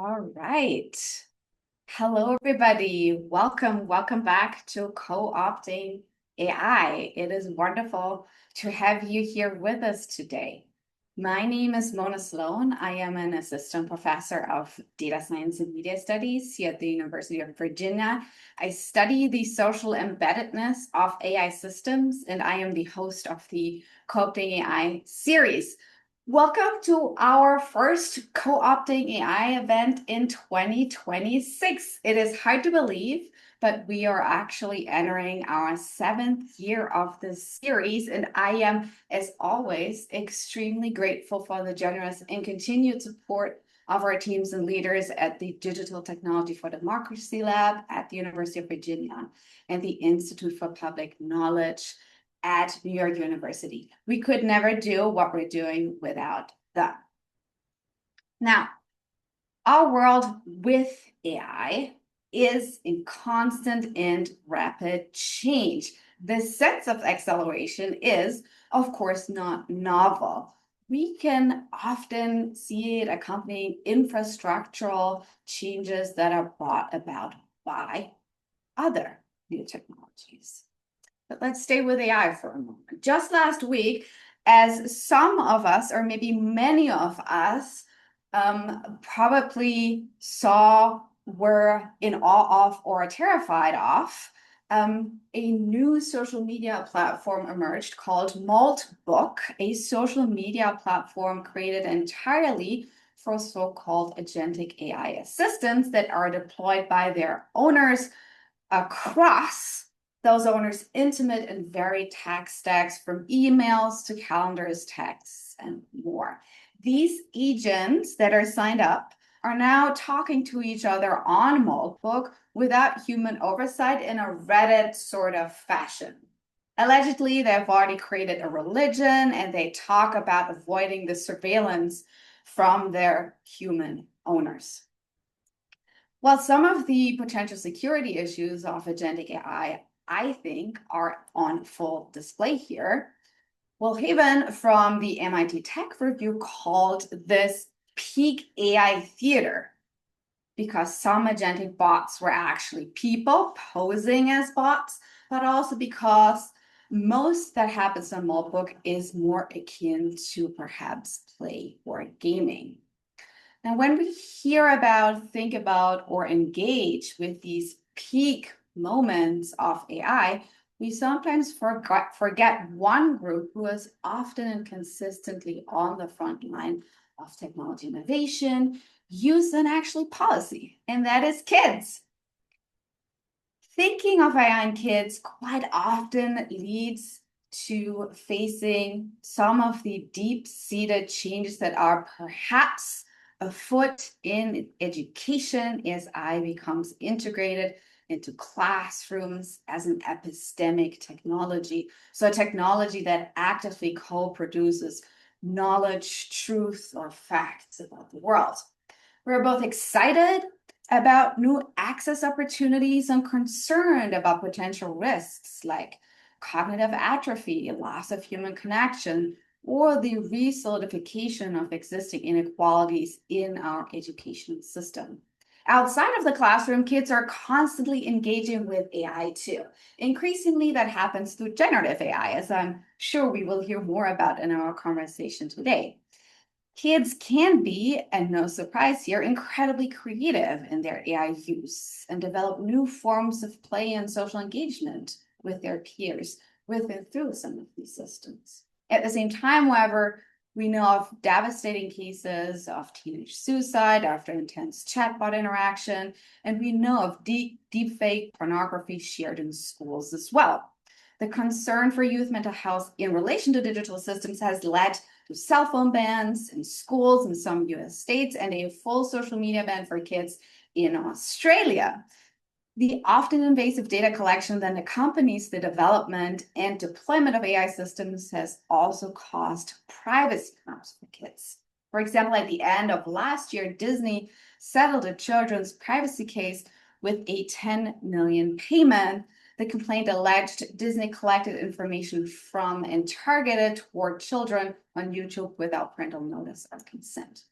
All right. Hello, everybody. Welcome back to Co-opting AI. It is wonderful to have you here with us today. My name is Mona Sloane. I am an assistant professor of data science and media studies here at the University of Virginia. I study the social embeddedness of AI systems, and I am the host of the Co-opting AI series. Welcome to our first Co-opting AI event in 2026. It is hard to believe, but we are actually entering our 7th year of this series, and I am, as always, extremely grateful for the generous and continued support of our teams and leaders at the Digital Technology for Democracy Lab at the University of Virginia and the Institute for Public Knowledge at New York University. We could never do what we're doing without them. Now, our world with AI is in constant and rapid change. This sense of acceleration is, of course, not novel. We can often see it accompanying infrastructural changes that are brought about by other new technologies. But let's stay with AI for a moment. Just last week, as some of us, or maybe many of us, probably saw, were in awe of, or terrified of, a new social media platform emerged called Maltbook, a social media platform created entirely for so-called agentic AI assistants that are deployed by their owners across those owners' intimate and varied tech stacks, from emails to calendars, texts, and more. These agents that are signed up are now talking to each other on Maltbook without human oversight in a Reddit sort of fashion. Allegedly, they've already created a religion and they talk about avoiding the surveillance from their human owners. While some of the potential security issues of agentic AI, I think, are on full display here, Will Haven from the MIT Tech Review called this peak AI theater because some agentic bots were actually people posing as bots, but also because most that happens on Maltbook is more akin to perhaps play or gaming. Now, when we hear about, think about, or engage with these peak moments of AI, we sometimes forget one group who is often and consistently on the front line of technology innovation, use, and actually policy, and that is kids. Thinking of AI and kids quite often leads to facing some of the deep-seated changes that are perhaps afoot in education as AI becomes integrated into classrooms as an epistemic technology. So a technology that actively co-produces knowledge, truth, or facts about the world. We're both excited about new access opportunities and concerned about potential risks like cognitive atrophy, loss of human connection, or the re-solidification of existing inequalities in our education system. Outside of the classroom, kids are constantly engaging with AI too. Increasingly, that happens through generative AI, as I'm sure we will hear more about in our conversation today. Kids can be, and no surprise here, incredibly creative in their AI use and develop new forms of play and social engagement with their peers with and through some of these systems. At the same time, however, we know of devastating cases of teenage suicide after intense chatbot interaction, and we know of deepfake pornography shared in schools as well. The concern for youth mental health in relation to digital systems has led to cell phone bans in schools in some US states and a full social media ban for kids in Australia. The often invasive data collection that accompanies the development and deployment of AI systems has also caused privacy harms for kids. For example, at the end of last year, Disney settled a children's privacy case with a $10 million payment. The complaint alleged Disney collected information from and targeted toward children on YouTube without parental notice or consent.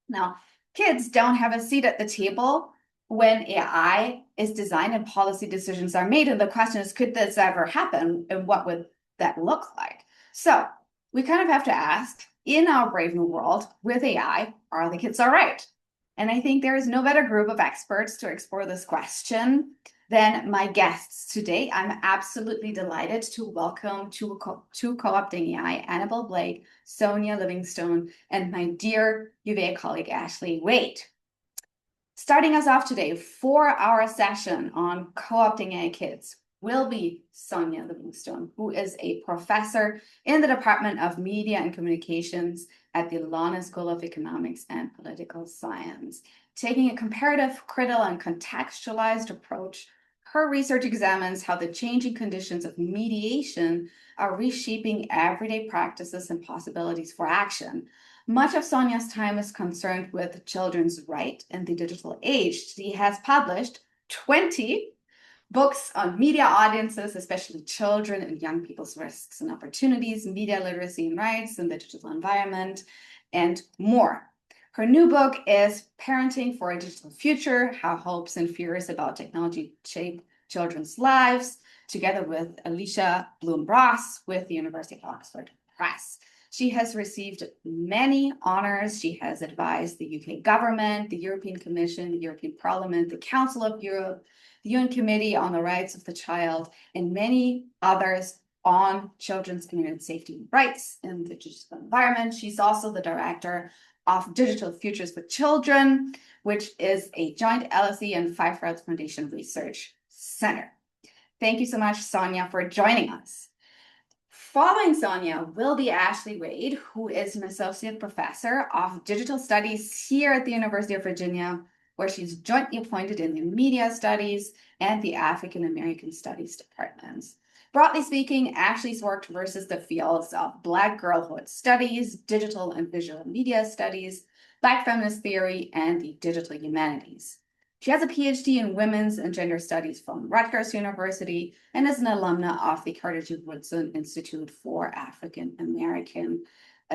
Now, Kids don't have a seat at the table when AI is designed and policy decisions are made. And the question is, could this ever happen? And what would that look like? So we kind of have to ask, in our brave new world with AI, are the kids all right? And I think there is no better group of experts to explore this question than my guests today. I'm absolutely delighted to welcome to Co-opting AI, Annabel Blake, Sonia Livingstone, and my dear UVA colleague, Ashleigh Wade. Starting us off today, 4-hour session on co-opting AI kids will be Sonia Livingstone, who is a professor in the Department of Media and Communications at the London School of Economics and Political Science. Taking a comparative, critical, and contextualized approach, her research examines how the changing conditions of mediation are reshaping everyday practices and possibilities for action. Much of Sonia's time is concerned with children's right in the digital age. She has published 20 books on media audiences, especially children and young people's risks and opportunities, media literacy and rights in the digital environment, and more. Her new book is Parenting for a Digital Future: How Hopes and Fears About Technology Shape Children's Lives, together with Alicia Bloom-Ross with the University of Oxford Press. She has received many honors. She has advised the UK government, the European Commission, the European Parliament, the Council of Europe, the UN Committee on the Rights of the Child, and many others on children's internet safety and rights in the digital environment. She's also the director of Digital Futures for Children, which is a joint LSE and Five Roads Foundation Research Center. Thank you so much, Sonia, for joining us. Following Sonia will be Ashleigh Wade, who is an associate professor of digital studies here at the University of Virginia, where she's jointly appointed in the media studies and the African American studies departments. Broadly speaking, Ashleigh's worked versus the fields of Black girlhood studies, digital and visual media studies, Black feminist theory, and the digital humanities. She has a PhD in women's and gender studies from Rutgers University and is an alumna of the Carter G. Woodson Institute for African American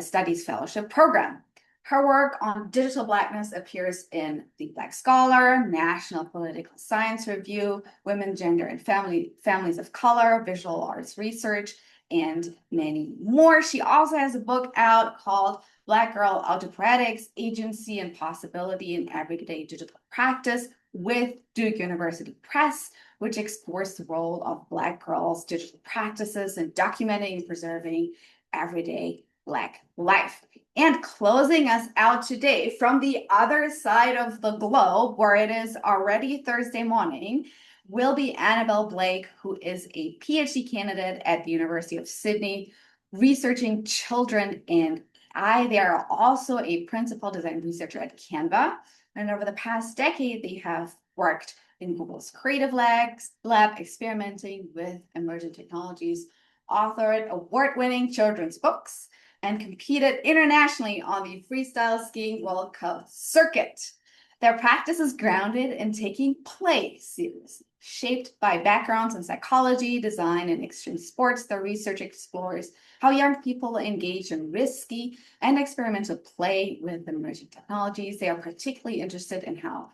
Studies Fellowship Program. Her work on digital Blackness appears in the Black Scholar, National Political Science Review, Women, Gender, and Families of Color, Visual Arts Research, and many more. She also has a book out called Black Girl Autopoetics: Agency and Possibility in Everyday Digital Practice, with Duke University Press, which explores the role of Black girls' digital practices in documenting and preserving everyday Black life. And closing us out today from the other side of the globe, where it is already Thursday morning, will be Annabel Blake, who is a PhD candidate at the University of Sydney, researching children and AI. They are also a principal design researcher at Canva. And over the past decade, they have worked in Google's Creative Lab, experimenting with emerging technologies, authored award-winning children's books, and competed internationally on the freestyle skiing World Cup circuit. Their practice is grounded in taking play seriously. Shaped by backgrounds in psychology, design, and extreme sports, their research explores how young people engage in risky and experimental play with emerging technologies. They are particularly interested in how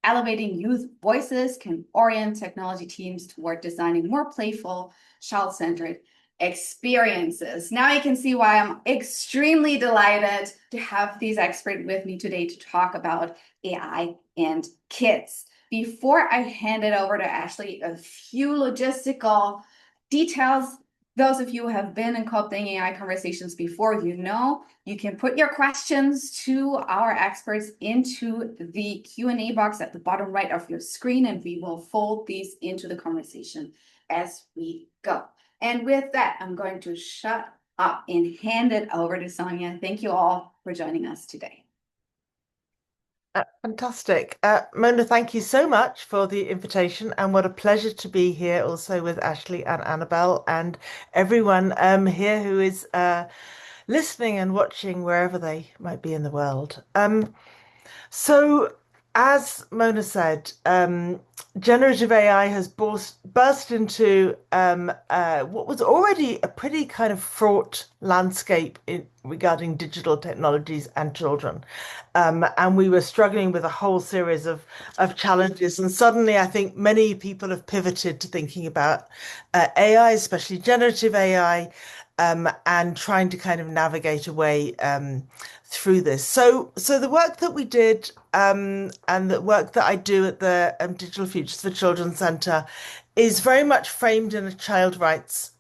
elevating youth voices can orient technology teams toward designing more playful, child-centered experiences. Now you can see why I'm extremely delighted to have these experts with me today to talk about AI and kids. Before I hand it over to Ashleigh, a few logistical details. Those of you who have been in co-opting AI conversations before, you can put your questions to our experts into the Q&A box at the bottom right of your screen, and we will fold these into the conversation as we go. And with that, I'm going to shut up and hand it over to Sonia. Thank you all for joining us today. Fantastic. Mona, thank you so much for the invitation, and what a pleasure to be here also with Ashleigh and Annabel and everyone here who is listening and watching wherever they might be in the world. So as Mona said, generative AI has burst into what was already a pretty kind of fraught landscape regarding digital technologies and children. And we were struggling with a whole series of challenges. And suddenly, I think many people have pivoted to thinking about AI, especially generative AI, and trying to kind of navigate a way through this. So the work that we did and the work that I do at the Digital Futures for Children Centre is very much framed in a child rights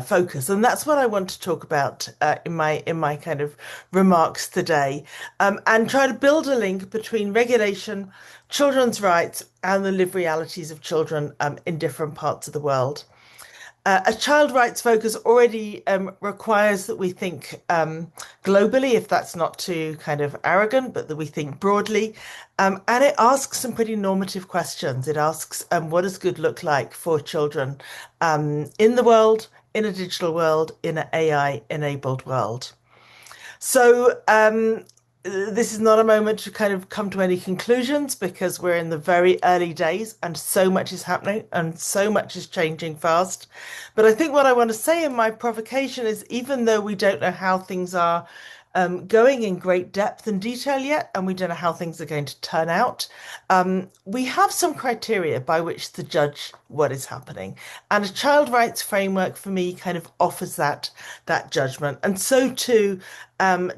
focus, and that's what I want to talk about in my kind of remarks today, and try to build a link between regulation, children's rights, and the lived realities of children in different parts of the world. A child rights focus already requires that we think globally, if that's not too kind of arrogant, but that we think broadly. And it asks some pretty normative questions. It asks, what does good look like for children in the world, in a digital world, in an AI-enabled world? So, this is not a moment to kind of come to any conclusions because we're in the very early days and so much is happening and so much is changing fast. But I think what I want to say in my provocation is even though we don't know how things are going in great depth and detail yet, and we don't know how things are going to turn out. We have some criteria by which to judge what is happening, and a child rights framework for me kind of offers that judgment, and so too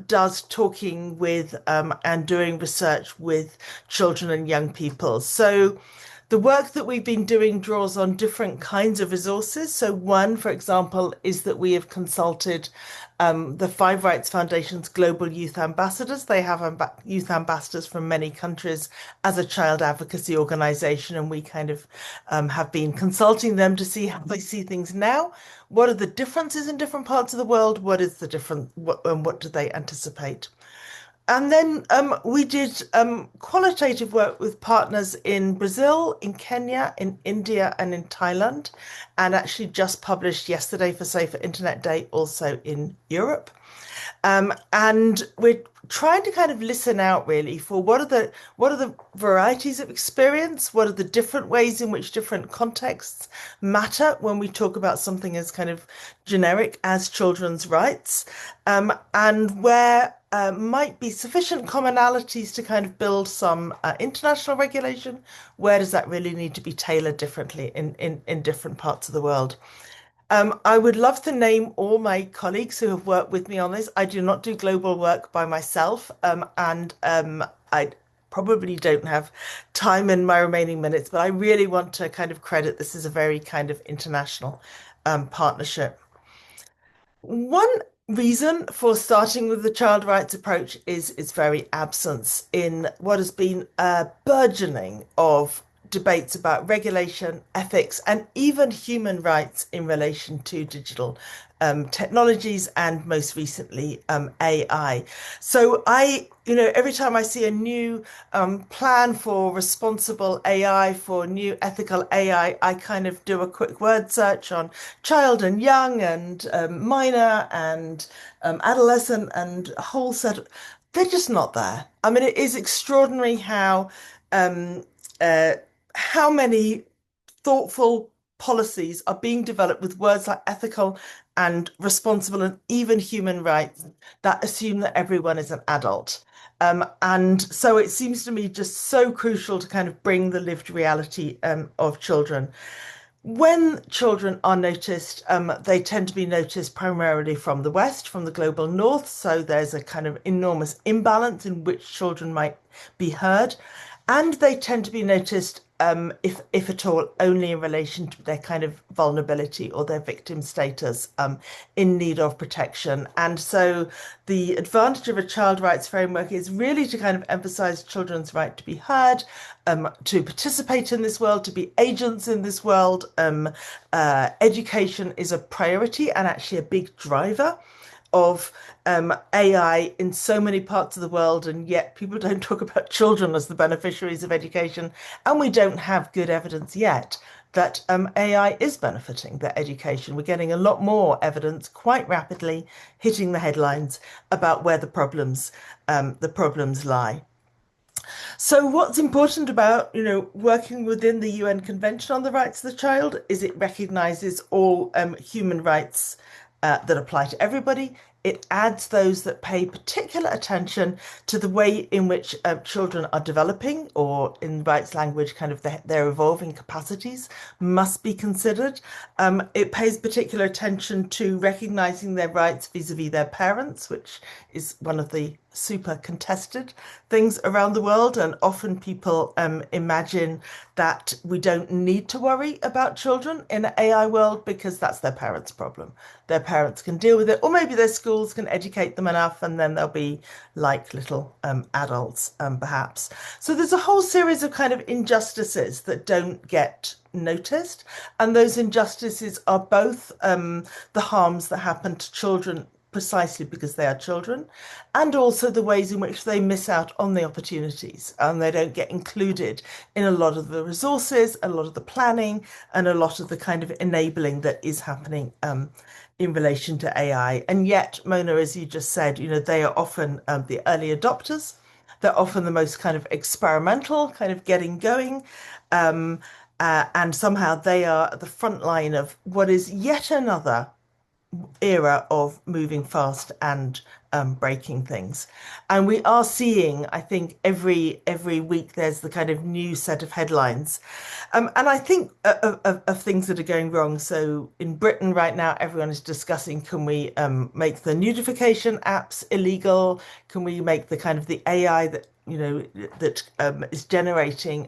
does talking with and doing research with children and young people. So the work that we've been doing draws on different kinds of resources. So one, for example, is that we have consulted the Five Rights Foundation's global youth ambassadors. They have youth ambassadors from many countries as a child advocacy organization, and we kind of have been consulting them to see how they see things now. What are the differences in different parts of the world? What is the different, and what do they anticipate? And then we did qualitative work with partners in Brazil, in Kenya, in India, and in Thailand, and actually just published yesterday for Safer Internet Day, also in Europe. And we're trying to kind of listen out really for what are the varieties of experience, what are the different ways in which different contexts matter when we talk about something as kind of generic as children's rights, and where might be sufficient commonalities to kind of build some international regulation. Where does that really need to be tailored differently in different parts of the world? I would love to name all my colleagues who have worked with me on this. I do not do global work by myself, and I probably don't have time in my remaining minutes, but I really want to kind of credit this as a very kind of international partnership. One reason for starting with the child rights approach is its very absence in what has been a burgeoning of debates about regulation, ethics, and even human rights in relation to digital technologies and most recently AI. So every time I see a new plan for responsible AI, for new ethical AI, I kind of do a quick word search on child and young and minor and adolescent and a whole set of, they're just not there. I mean, it is extraordinary um, uh, how many thoughtful policies are being developed with words like ethical and responsible and even human rights that assume that everyone is an adult. And so it seems to me just so crucial to kind of bring the lived reality of children. When children are noticed, they tend to be noticed primarily from the West, from the global North. So there's a kind of enormous imbalance in which children might be heard. And they tend to be noticed, if at all, only in relation to their kind of vulnerability or their victim status in need of protection. And so the advantage of a child rights framework is really to kind of emphasize children's right to be heard, to participate in this world, to be agents in this world. Education is a priority and actually a big driver of AI in so many parts of the world, and yet people don't talk about children as the beneficiaries of education, and we don't have good evidence yet that AI is benefiting their education. We're getting a lot more evidence quite rapidly hitting the headlines about where the problems lie. So what's important about, working within the UN Convention on the Rights of the Child is it recognizes all human rights that apply to everybody. It adds those that pay particular attention to the way in which children are developing, or in rights language, kind of their evolving capacities must be considered. It pays particular attention to recognizing their rights vis-a-vis their parents, which is one of the super contested things around the world. And often people imagine that we don't need to worry about children in an AI world because that's their parents' problem. Their parents can deal with it, or maybe their schools can educate them enough, and then they'll be like little adults, perhaps. So there's a whole series of kind of injustices that don't get noticed, and those injustices are both the harms that happen to children precisely because they are children, and also the ways in which they miss out on the opportunities and they don't get included in a lot of the resources, a lot of the planning, and a lot of the kind of enabling that is happening in relation to AI. And yet, Mona, as you just said, they are often the early adopters. They're often the most kind of experimental, kind of getting going. And somehow they are at the front line of what is yet another era of moving fast and breaking things. And we are seeing, I think, every week there's the kind of new set of headlines. And I think of things that are going wrong. So in Britain right now, everyone is discussing, can we make the nudification apps illegal? Can we make the kind of the AI that, that is generating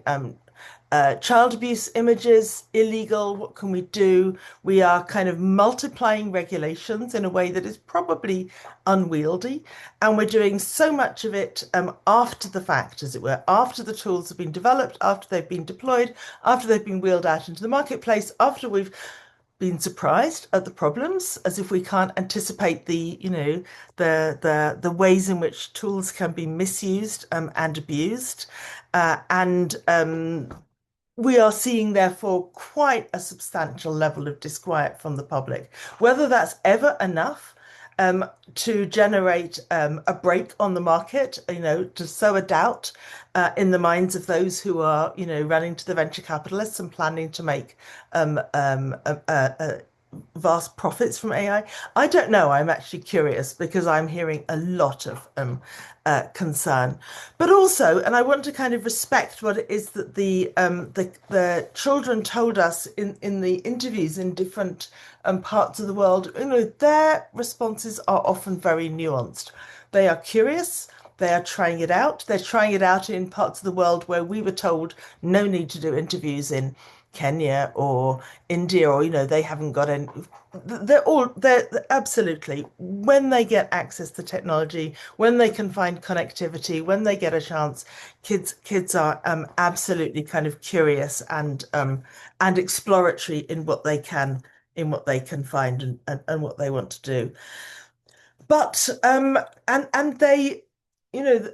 child abuse images illegal? What can we do? We are kind of multiplying regulations in a way that is probably unwieldy. And we're doing so much of it after the fact, as it were, after the tools have been developed, after they've been deployed, after they've been wheeled out into the marketplace, after we've been surprised at the problems, as if we can't anticipate the ways in which tools can be misused and abused. And we are seeing, therefore, quite a substantial level of disquiet from the public. Whether that's ever enough to generate a break on the market, to sow a doubt in the minds of those who are, running to the venture capitalists and planning to make vast profits from AI. I don't know. I'm actually curious because I'm hearing a lot of concern, but also, and I want to kind of respect what it is that the children told us in the interviews in different parts of the world. Their responses are often very nuanced. They are curious. They are trying it out. They're trying it out in parts of the world where we were told no need to do interviews in Kenya or India, or they haven't got any. They're absolutely, when they get access to technology, when they can find connectivity, when they get a chance, kids are absolutely kind of curious and exploratory in what they can find and what they want to do. But and they,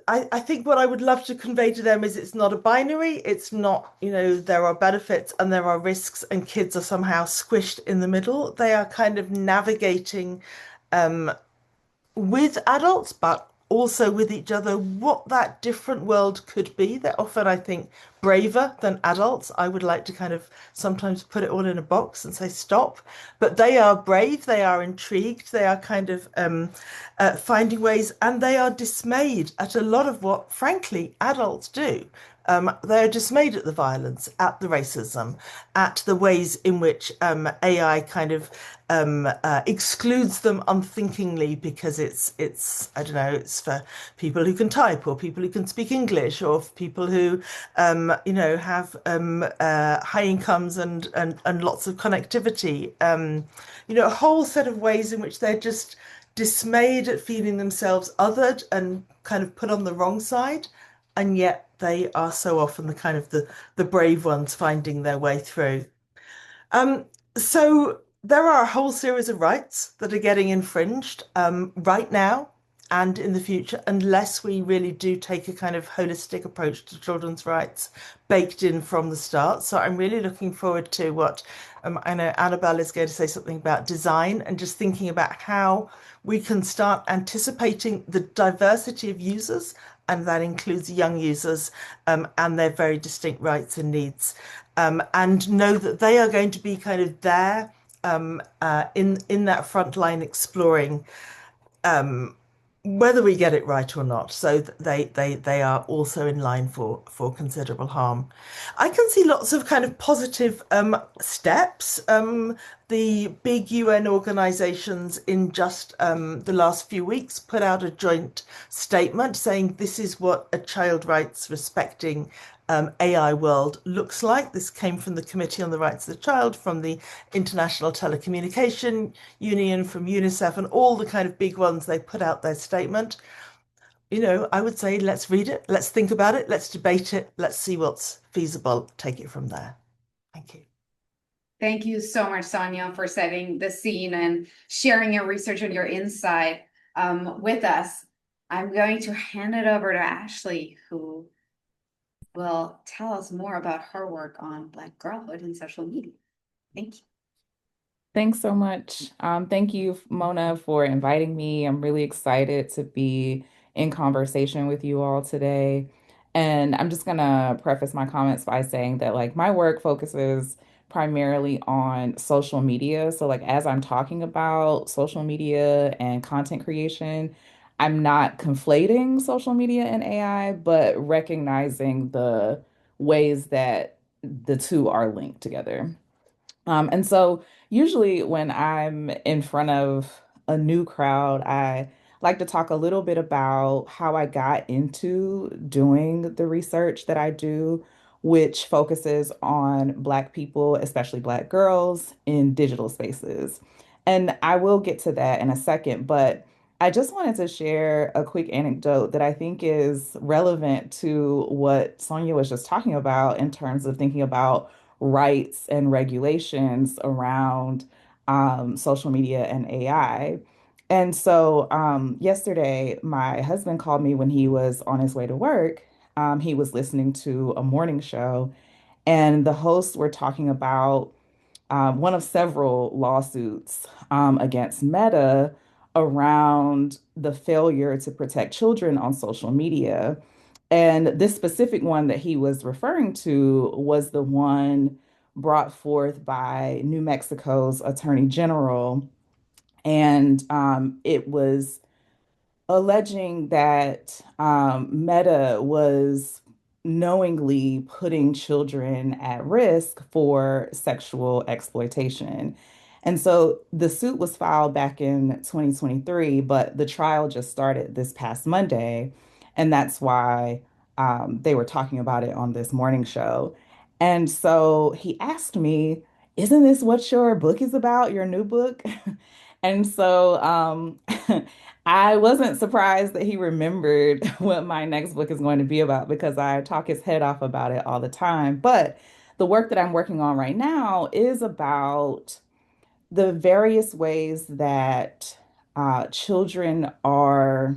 I think what I would love to convey to them is it's not a binary. It's not, there are benefits and there are risks, and kids are somehow squished in the middle. They are kind of navigating um, with adults, but also with each other, what that different world could be. They're often, I think, braver than adults. I would like to kind of sometimes put it all in a box and say stop, but they are brave, they are intrigued, they are kind of finding ways, and they are dismayed at a lot of what, frankly, adults do. They're dismayed at the violence, at the racism, at the ways in which AI kind of excludes them unthinkingly because it's I don't know, it's for people who can type, or people who can speak English, or for people who have high incomes and lots of connectivity. A whole set of ways in which they're just dismayed at feeling themselves othered and kind of put on the wrong side, and yet they are so often the kind of the brave ones finding their way through. Um, so there are a whole series of rights that are getting infringed right now. and in the future, unless we really do take a kind of holistic approach to children's rights baked in from the start. So I'm really looking forward to what I know Annabel is going to say something about design and just thinking about how we can start anticipating the diversity of users, and that includes young users and their very distinct rights and needs, and know that they are going to be kind of there in that front line exploring whether we get it right or not. So they are also in line for considerable harm. I can see lots of kind of positive steps. The big UN organizations in just the last few weeks put out a joint statement saying this is what a child rights respecting AI world looks like. This came from the Committee on the Rights of the Child, from the International Telecommunication Union, from UNICEF, and all the kind of big ones. They put out their statement. I would say let's read it, let's think about it, let's debate it, let's see what's feasible, take it from there. Thank you. Thank you so much, Sonia, for setting the scene and sharing your research and your insight with us. I'm going to hand it over to Ashleigh, who will tell us more about her work on Black girlhood and social media. Thank you. Thanks so much. Thank you, Mona, for inviting me. I'm really excited to be in conversation with you all today. And I'm just gonna preface my comments by saying that like my work focuses primarily on social media. So like as I'm talking about social media and content creation, I'm not conflating social media and AI, but recognizing the ways that the two are linked together. And so usually when I'm in front of a new crowd, I like to talk a little bit about how I got into doing the research that I do, which focuses on Black people, especially Black girls, in digital spaces. And I will get to that in a second, but I just wanted to share a quick anecdote that I think is relevant to what Sonia was just talking about in terms of thinking about rights and regulations around social media and AI. And so yesterday, my husband called me when he was on his way to work. He was listening to a morning show, and the hosts were talking about one of several lawsuits against Meta around the failure to protect children on social media. And this specific one that he was referring to was the one brought forth by New Mexico's Attorney General. And it was alleging that Meta was knowingly putting children at risk for sexual exploitation. And so the suit was filed back in 2023, but the trial just started this past Monday. And that's why they were talking about it on this morning show. And so he asked me, "Isn't this what your book is about, your new book?" And so I wasn't surprised that he remembered what my next book is going to be about because I talk his head off about it all the time. But the work that I'm working on right now is about the various ways that children are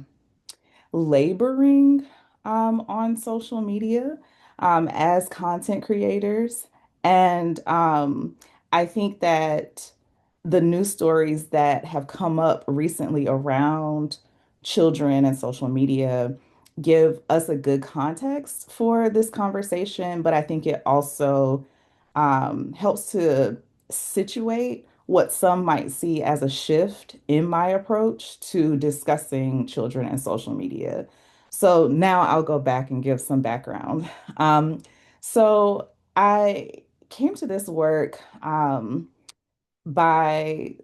laboring on social media as content creators. And I think that the news stories that have come up recently around children and social media give us a good context for this conversation, but I think it also helps to situate what some might see as a shift in my approach to discussing children and social media. So now I'll go back and give some background. So I came to this work by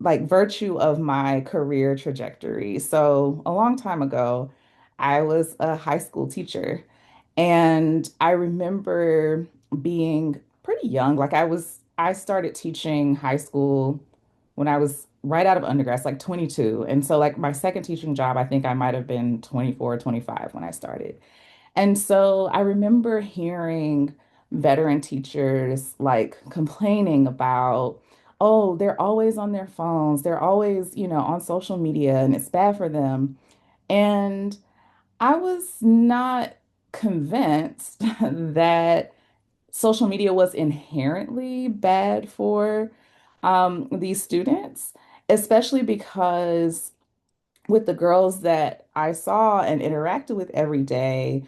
like virtue of my career trajectory. So a long time ago, I was a high school teacher, and I remember being pretty young. I started teaching high school when I was right out of undergrad, like 22. And so like my second teaching job, I think I might have been 24 or 25 when I started. And so I remember hearing veteran teachers like complaining about, oh, they're always on their phones, they're always, on social media, and it's bad for them. And I was not convinced that social media was inherently bad for these students, especially because with the girls that I saw and interacted with every day,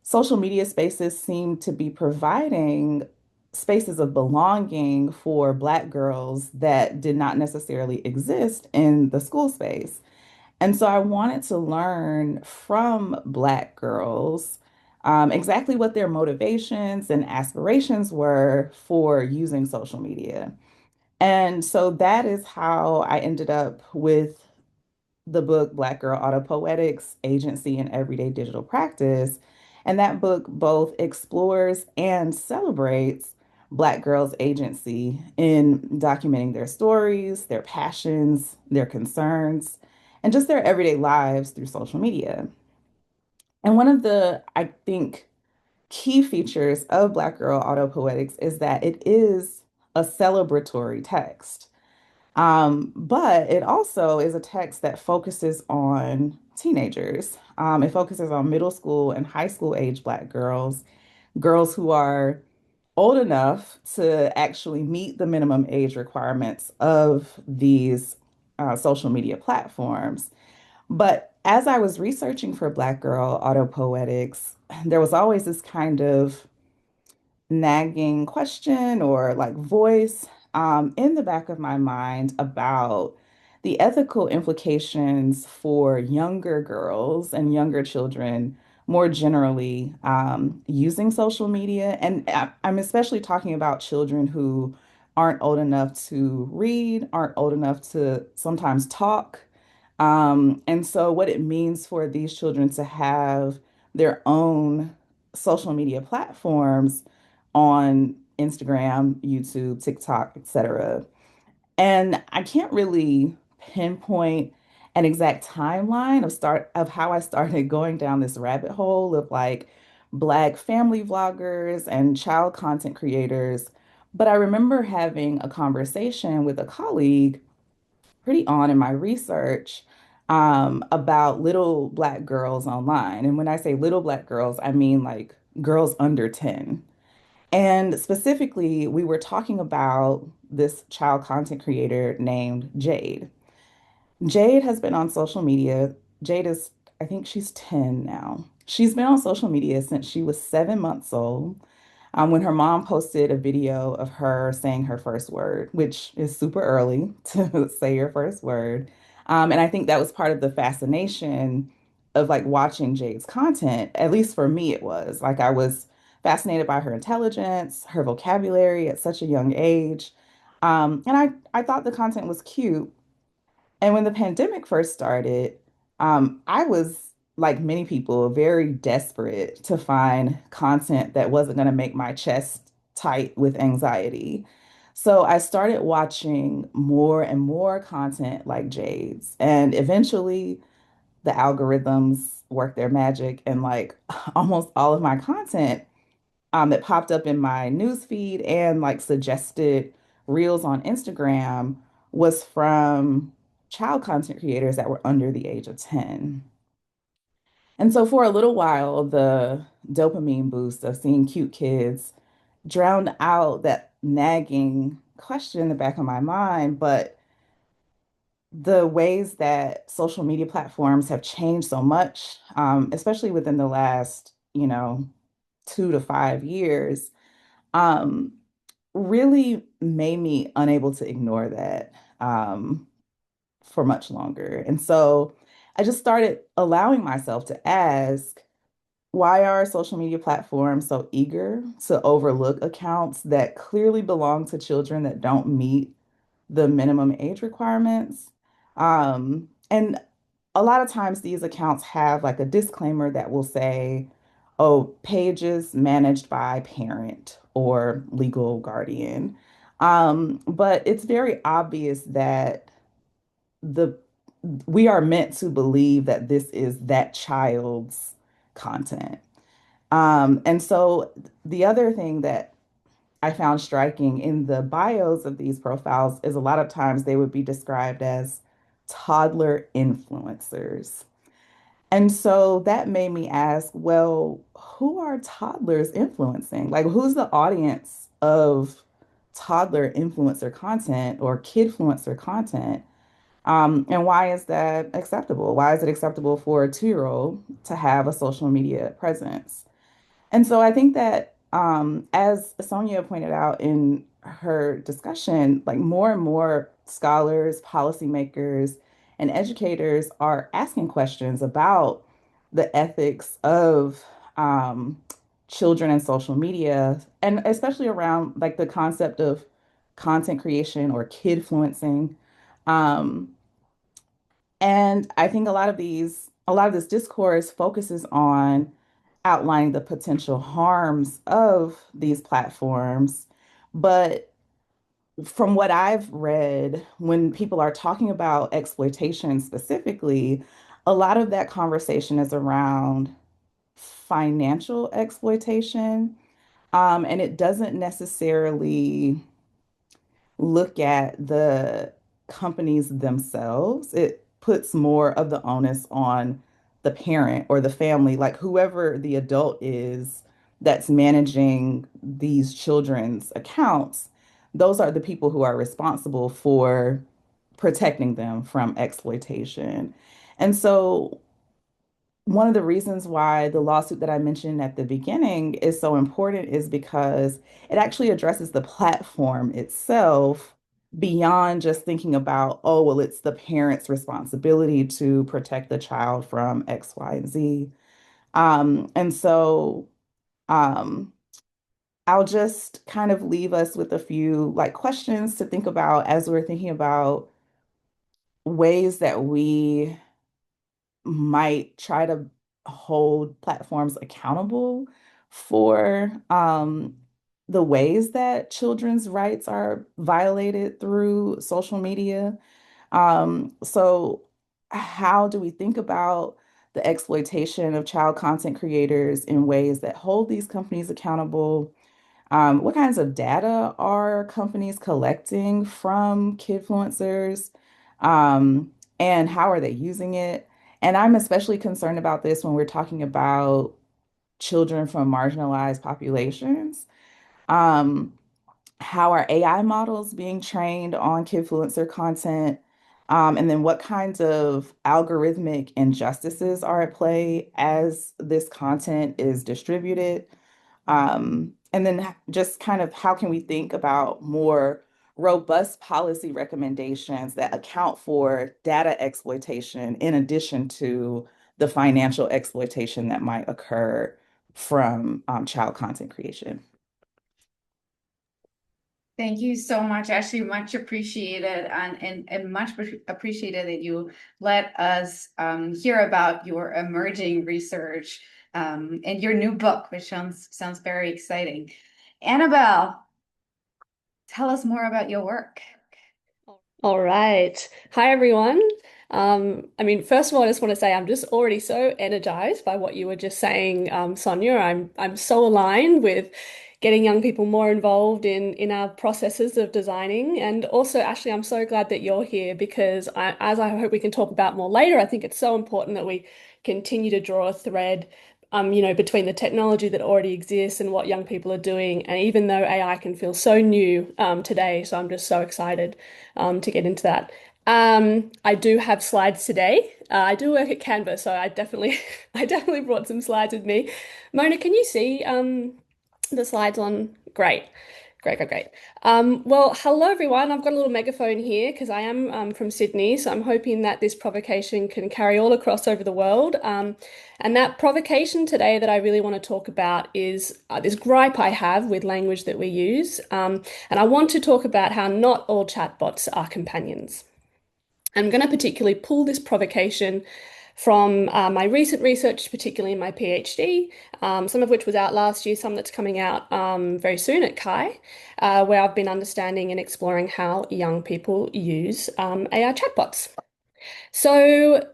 social media spaces seem to be providing spaces of belonging for Black girls that did not necessarily exist in the school space. And so I wanted to learn from Black girls exactly what their motivations and aspirations were for using social media. And so that is how I ended up with the book Black Girl Autopoetics, Agency and Everyday Digital Practice. And that book both explores and celebrates Black girls' agency in documenting their stories, their passions, their concerns, and just their everyday lives through social media. And one of the, I think, key features of Black Girl Autopoetics is that it is a celebratory text. But it also is a text that focuses on teenagers. It focuses on middle school and high school age Black girls, girls who are old enough to actually meet the minimum age requirements of these social media platforms. But as I was researching for Black Girl Autopoetics, there was always this kind of nagging question or like voice in the back of my mind about the ethical implications for younger girls and younger children more generally using social media. And I'm especially talking about children who aren't old enough to read, aren't old enough to sometimes talk. And so, what it means for these children to have their own social media platforms on Instagram, YouTube, TikTok, etc. And I can't really pinpoint an exact timeline of how I started going down this rabbit hole of like Black family vloggers and child content creators. But I remember having a conversation with a colleague pretty on in my research about little Black girls online. And when I say little Black girls, I mean like girls under 10. And specifically, we were talking about this child content creator named Jade. Jade has been on social media. Jade is, I think she's 10 now. She's been on social media since she was 7 months old, when her mom posted a video of her saying her first word, which is super early to say your first word. And I think that was part of the fascination of like watching Jade's content. At least for me, it was like I was fascinated by her intelligence, her vocabulary at such a young age. And I thought the content was cute. And when the pandemic first started, I was, like many people, very desperate to find content that wasn't going to make my chest tight with anxiety. So I started watching more and more content like Jade's. And eventually, the algorithms worked their magic, and like almost all of my content that popped up in my news feed and like suggested reels on Instagram was from child content creators that were under the age of 10. And so for a little while, the dopamine boost of seeing cute kids drowned out that nagging question in the back of my mind. But the ways that social media platforms have changed so much, especially within the last, 2 to 5 years, um, really made me unable to ignore that for much longer. And so I just started allowing myself to ask, why are social media platforms so eager to overlook accounts that clearly belong to children that don't meet the minimum age requirements? And a lot of times these accounts have like a disclaimer that will say, oh, pages managed by parent or legal guardian. But it's very obvious that the we are meant to believe that this is that child's content. And so the other thing that I found striking in the bios of these profiles is a lot of times they would be described as toddler influencers. And so that made me ask, well, who are toddlers influencing? Like, who's the audience of toddler influencer content or kidfluencer content? And why is that acceptable? Why is it acceptable for a 2-year-old to have a social media presence? And so I think that, as Sonia pointed out in her discussion, like more and more scholars, policymakers, and educators are asking questions about the ethics of children and social media, and especially around like the concept of content creation or kidfluencing. Um, and I think a lot of this discourse focuses on outlining the potential harms of these platforms. But from what I've read, when people are talking about exploitation specifically, a lot of that conversation is around financial exploitation. And it doesn't necessarily look at the companies themselves. It puts more of the onus on the parent or the family, like whoever the adult is that's managing these children's accounts. Those are the people who are responsible for protecting them from exploitation. And so one of the reasons why the lawsuit that I mentioned at the beginning is so important is because it actually addresses the platform itself beyond just thinking about, oh, well, it's the parent's responsibility to protect the child from X, Y, and Z. And so um, I'll just kind of leave us with a few like questions to think about as we're thinking about ways that we might try to hold platforms accountable for the ways that children's rights are violated through social media. So, how do we think about the exploitation of child content creators in ways that hold these companies accountable? What kinds of data are companies collecting from kidfluencers? Um, and how are they using it? And I'm especially concerned about this when we're talking about children from marginalized populations. Um, how are AI models being trained on kidfluencer content? And then what kinds of algorithmic injustices are at play as this content is distributed? And then just kind of how can we think about more robust policy recommendations that account for data exploitation in addition to the financial exploitation that might occur from child content creation? Thank you so much, Ashley. Much appreciated, and much appreciated that you let us hear about your emerging research and your new book, which sounds very exciting. Annabel, tell us more about your work. All right. Hi, everyone. I mean, first of all, I just want to say I'm just already so energized by what you were just saying, Sonia. I'm so aligned with getting young people more involved in our processes of designing. And also, Ashley, I'm so glad that you're here because as I hope we can talk about more later, I think it's so important that we continue to draw a thread. Between the technology that already exists and what young people are doing. And even though AI can feel so new today, so I'm just so excited to get into that. I do have slides today. I do work at Canva, so I definitely I definitely brought some slides with me. Mona, can you see the slides on? Great. Great, great, great. Well, hello everyone. I've got a little megaphone here because I am from Sydney, so I'm hoping that this provocation can carry all across over the world. And that provocation today that I really want to talk about is this gripe I have with language that we use. And I want to talk about how not all chatbots are companions. I'm going to particularly pull this provocation from my recent research, particularly in my PhD, some of which was out last year, some that's coming out very soon at CHI, where I've been understanding and exploring how young people use AI chatbots. So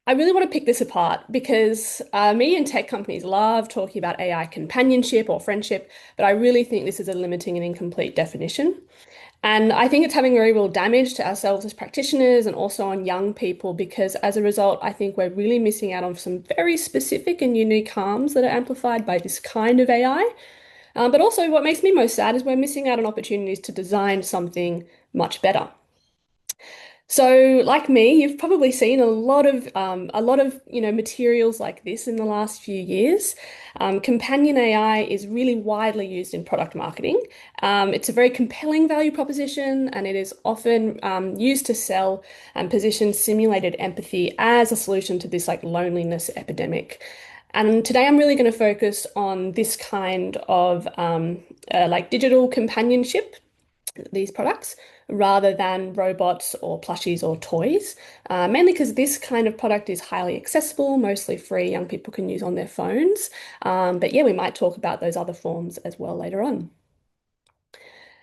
I really want to pick this apart because media and tech companies love talking about AI companionship or friendship, but I really think this is a limiting and incomplete definition. And I think it's having very real damage to ourselves as practitioners and also on young people because as a result, I think we're really missing out on some very specific and unique harms that are amplified by this kind of AI. But also, what makes me most sad is we're missing out on opportunities to design something much better. So, like me, you've probably seen a lot of materials like this in the last few years. Companion AI is really widely used in product marketing. It's a very compelling value proposition, and it is often used to sell and position simulated empathy as a solution to this like loneliness epidemic. And today I'm really going to focus on this kind of like digital companionship, these products, rather than robots or plushies or toys, mainly because this kind of product is highly accessible, mostly free, young people can use on their phones. But yeah, we might talk about those other forms as well later on.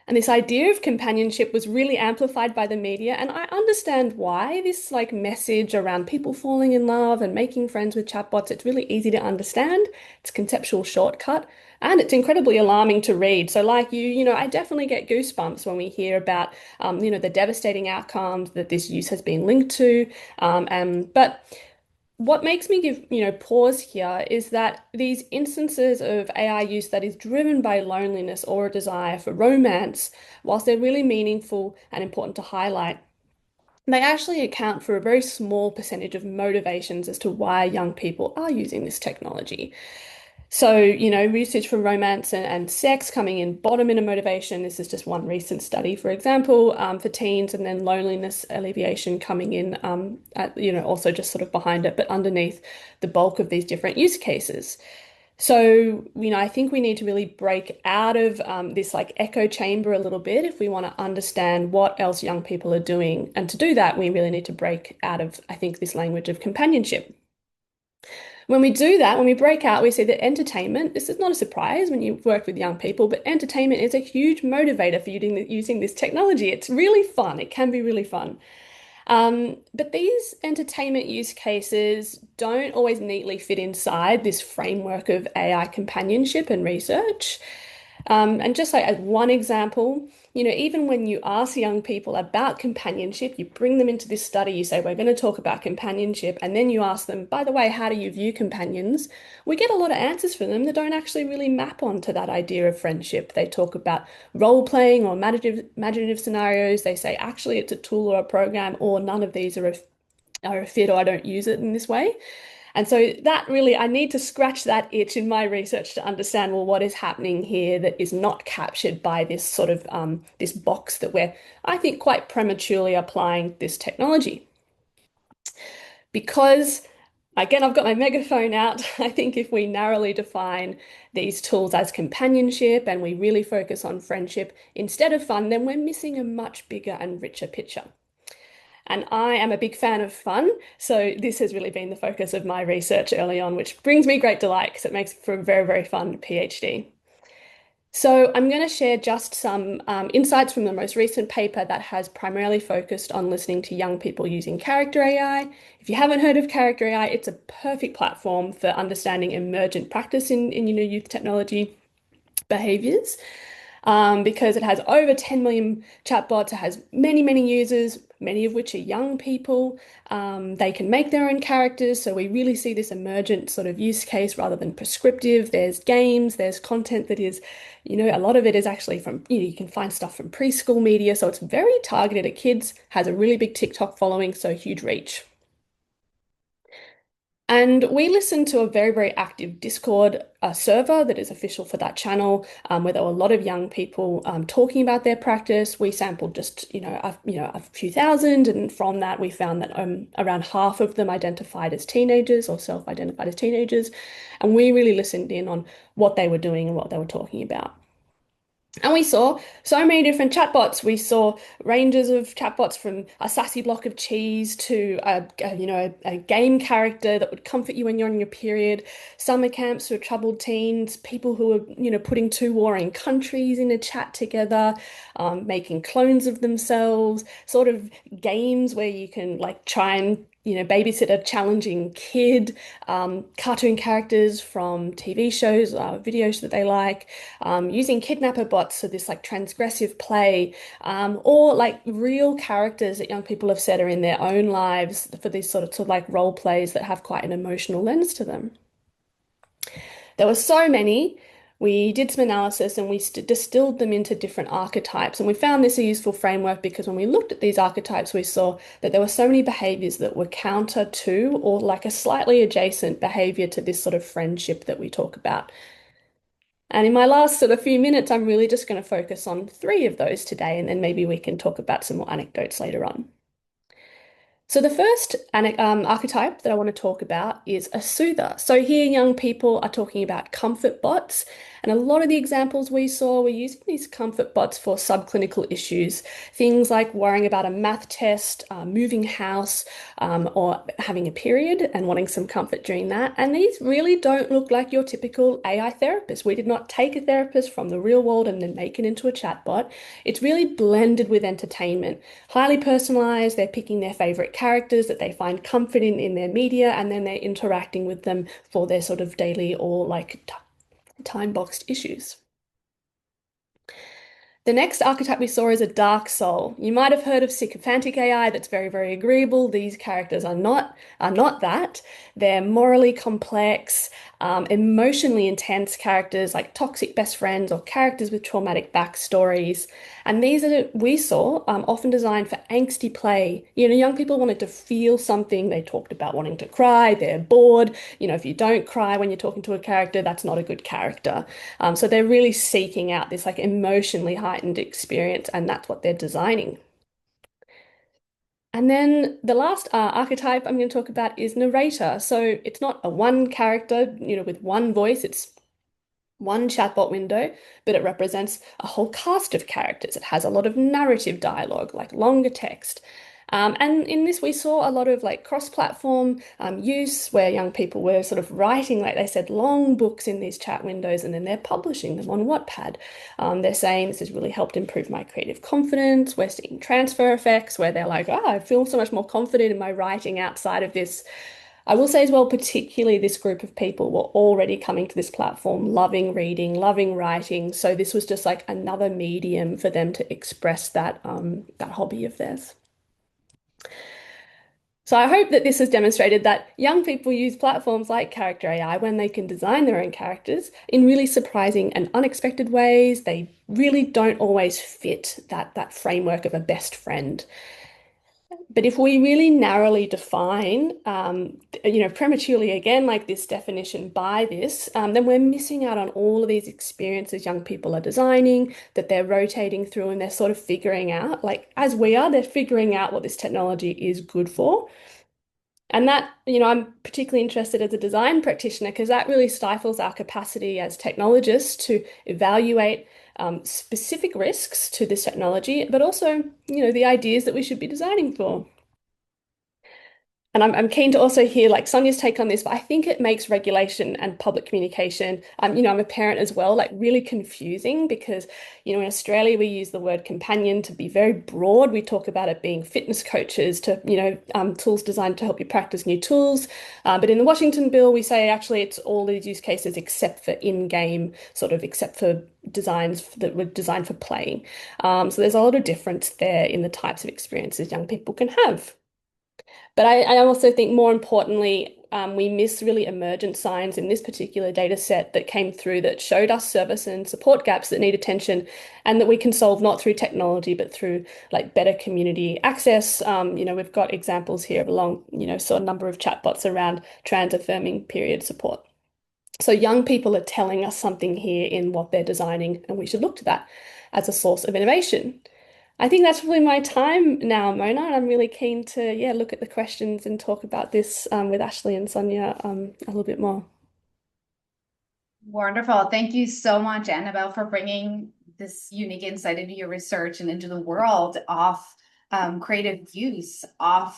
And this idea of companionship was really amplified by the media, and I understand why. This like message around people falling in love and making friends with chatbots, it's really easy to understand. It's a conceptual shortcut, and it's incredibly alarming to read. So like I definitely get goosebumps when we hear about the devastating outcomes that this use has been linked to. But what makes me give, pause here is that these instances of AI use that is driven by loneliness or a desire for romance, whilst they're really meaningful and important to highlight, they actually account for a very small percentage of motivations as to why young people are using this technology. So, research from romance and sex coming in bottom in a motivation. This is just one recent study, for example, for teens, and then loneliness alleviation coming in, also just sort of behind it, but underneath the bulk of these different use cases. So, I think we need to really break out of this like echo chamber a little bit if we want to understand what else young people are doing. And to do that, we really need to break out of, I think, this language of companionship. When we do that, when we break out, we see that entertainment, this is not a surprise when you work with young people, but entertainment is a huge motivator for using this technology. It's really fun. It can be really fun. But these entertainment use cases don't always neatly fit inside this framework of AI companionship and research. And just like as one example, even when you ask young people about companionship, you bring them into this study, you say, we're going to talk about companionship, and then you ask them, by the way, how do you view companions? We get a lot of answers from them that don't actually really map onto that idea of friendship. They talk about role playing or imaginative scenarios. They say, actually, it's a tool or a program, or none of these are a fit, or I don't use it in this way. And so that really, I need to scratch that itch in my research to understand, well, what is happening here that is not captured by this sort of this box that we're, I think, quite prematurely applying this technology. Because, again, I've got my megaphone out. I think if we narrowly define these tools as companionship and we really focus on friendship instead of fun, then we're missing a much bigger and richer picture. And I am a big fan of fun, so this has really been the focus of my research early on, which brings me great delight because it makes for a very, very fun PhD. So I'm going to share just some insights from the most recent paper that has primarily focused on listening to young people using character AI. If you haven't heard of character AI, it's a perfect platform for understanding emergent practice in youth technology behaviors. Because it has over 10 million chatbots. It has many, many users, many of which are young people. They can make their own characters. So we really see this emergent sort of use case rather than prescriptive. There's games, there's content that is, a lot of it is actually from, you can find stuff from preschool media. So it's very targeted at kids, has a really big TikTok following, so huge reach. And we listened to a very, very active Discord server that is official for that channel, where there were a lot of young people talking about their practice. We sampled just, a few thousand, and from that we found that around half of them identified as teenagers or self-identified as teenagers. And we really listened in on what they were doing and what they were talking about. And we saw so many different chatbots. We saw ranges of chatbots from a sassy block of cheese to a game character that would comfort you when you're on your period, summer camps for troubled teens, people who are putting two warring countries in a chat together, making clones of themselves, sort of games where you can like try and babysit a challenging kid, cartoon characters from TV shows, videos that they like, using kidnapper bots, so this like transgressive play, or like real characters that young people have said are in their own lives for these sort of like role plays that have quite an emotional lens to them. There were so many. We did some analysis and we distilled them into different archetypes. And we found this a useful framework because when we looked at these archetypes, we saw that there were so many behaviors that were counter to or like a slightly adjacent behavior to this sort of friendship that we talk about. And in my last sort of few minutes, I'm really just going to focus on 3 of those today, and then maybe we can talk about some more anecdotes later on. So the first archetype that I want to talk about is a soother. So here young people are talking about comfort bots, and a lot of the examples we saw were using these comfort bots for subclinical issues, things like worrying about a math test, moving house, or having a period and wanting some comfort during that. And these really don't look like your typical AI therapist. We did not take a therapist from the real world and then make it into a chatbot. It's really blended with entertainment, highly personalized. They're picking their favorite characters that they find comfort in their media, and then they're interacting with them for their sort of daily or like time-boxed issues. The next archetype we saw is a dark soul. You might have heard of sycophantic AI that's very, very agreeable. These characters are not that. They're morally complex, emotionally intense characters like toxic best friends or characters with traumatic backstories. And these are, we saw, often designed for angsty play. Young people wanted to feel something. They talked about wanting to cry. They're bored. If you don't cry when you're talking to a character, that's not a good character. So they're really seeking out this like emotionally heightened experience, and that's what they're designing. And then the last archetype I'm going to talk about is narrator. So it's not a one character, with one voice. It's one chatbot window, but it represents a whole cast of characters. It has a lot of narrative dialogue, like longer text. And in this, we saw a lot of like cross-platform use where young people were sort of writing, like they said, long books in these chat windows, and then they're publishing them on Wattpad. They're saying this has really helped improve my creative confidence. We're seeing transfer effects where they're like, oh, I feel so much more confident in my writing outside of this. I will say as well, particularly this group of people were already coming to this platform, loving reading, loving writing. So this was just like another medium for them to express that hobby of theirs. So I hope that this has demonstrated that young people use platforms like Character AI when they can design their own characters in really surprising and unexpected ways. They really don't always fit that framework of a best friend. But if we really narrowly define, prematurely again, like this definition by this, then we're missing out on all of these experiences young people are designing, that they're rotating through, and they're sort of figuring out, like as we are, they're figuring out what this technology is good for. And that, I'm particularly interested as a design practitioner because that really stifles our capacity as technologists to evaluate specific risks to this technology, but also, the ideas that we should be designing for. And I'm keen to also hear like Sonia's take on this, but I think it makes regulation and public communication, I'm a parent as well, like really confusing because, in Australia, we use the word companion to be very broad. We talk about it being fitness coaches to, tools designed to help you practice new tools. But in the Washington bill, we say actually it's all these use cases except for in-game, except for designs that were designed for playing. So there's a lot of difference there in the types of experiences young people can have. But I also think more importantly, we miss really emergent signs in this particular data set that came through that showed us service and support gaps that need attention and that we can solve not through technology, but through like better community access. We've got examples here of a number of chatbots around trans affirming period support. So young people are telling us something here in what they're designing, and we should look to that as a source of innovation. I think that's really my time now, Mona, and I'm really keen to look at the questions and talk about this with Ashleigh and Sonia a little bit more. Wonderful. Thank you so much, Annabel, for bringing this unique insight into your research and into the world of creative use of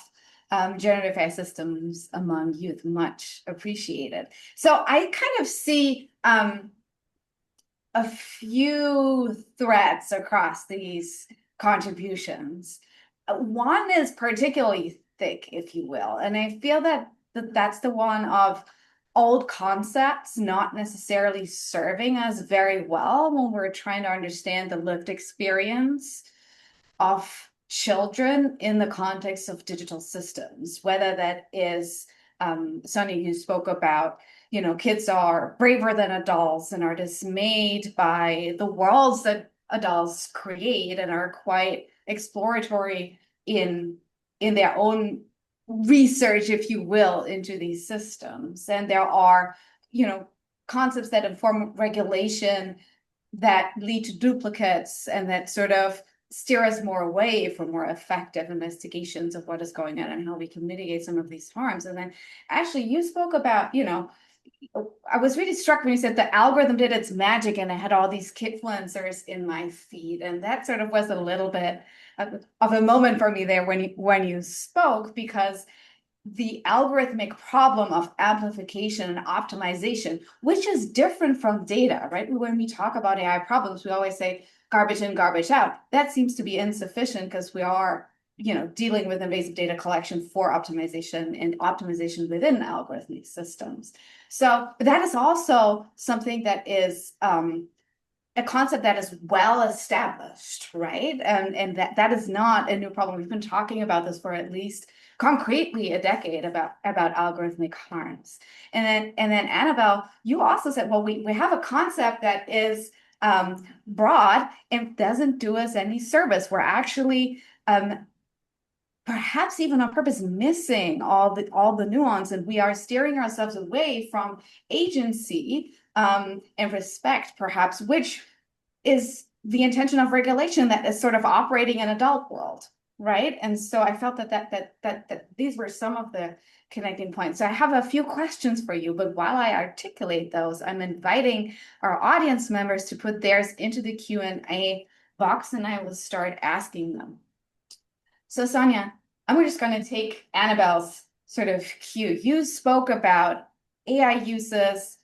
generative AI systems among youth. Much appreciated. So I kind of see a few threads across these contributions. One is particularly thick, if you will. And I feel that that's the one of old concepts not necessarily serving us very well when we're trying to understand the lived experience of children in the context of digital systems, whether that is, Sonia, you spoke about, kids are braver than adults and are dismayed by the worlds that adults create and are quite exploratory in their own research, if you will, into these systems. And there are, concepts that inform regulation that lead to duplicates and that sort of steer us more away from more effective investigations of what is going on and how we can mitigate some of these harms. And then Ashleigh, you spoke about, I was really struck when you said the algorithm did its magic and I had all these kidfluencers in my feed. And that sort of was a little bit of a moment for me there when you spoke, because the algorithmic problem of amplification and optimization, which is different from data, right? When we talk about AI problems, we always say garbage in, garbage out. That seems to be insufficient because we are, dealing with invasive data collection for optimization and optimization within algorithmic systems. So that is also something that is a concept that is well established, right? And that is not a new problem. We've been talking about this for at least concretely a decade about algorithmic harms. And then Annabel, you also said, well, we have a concept that is broad and doesn't do us any service. We're actually perhaps even on purpose missing all the nuance, and we are steering ourselves away from agency and respect, perhaps, which is the intention of regulation that is sort of operating in adult world, right? And so I felt that these were some of the connecting points. So I have a few questions for you, but while I articulate those, I'm inviting our audience members to put theirs into the Q&A box, and I will start asking them. So Sonia, I'm just going to take Annabel's sort of cue. You spoke about AI uses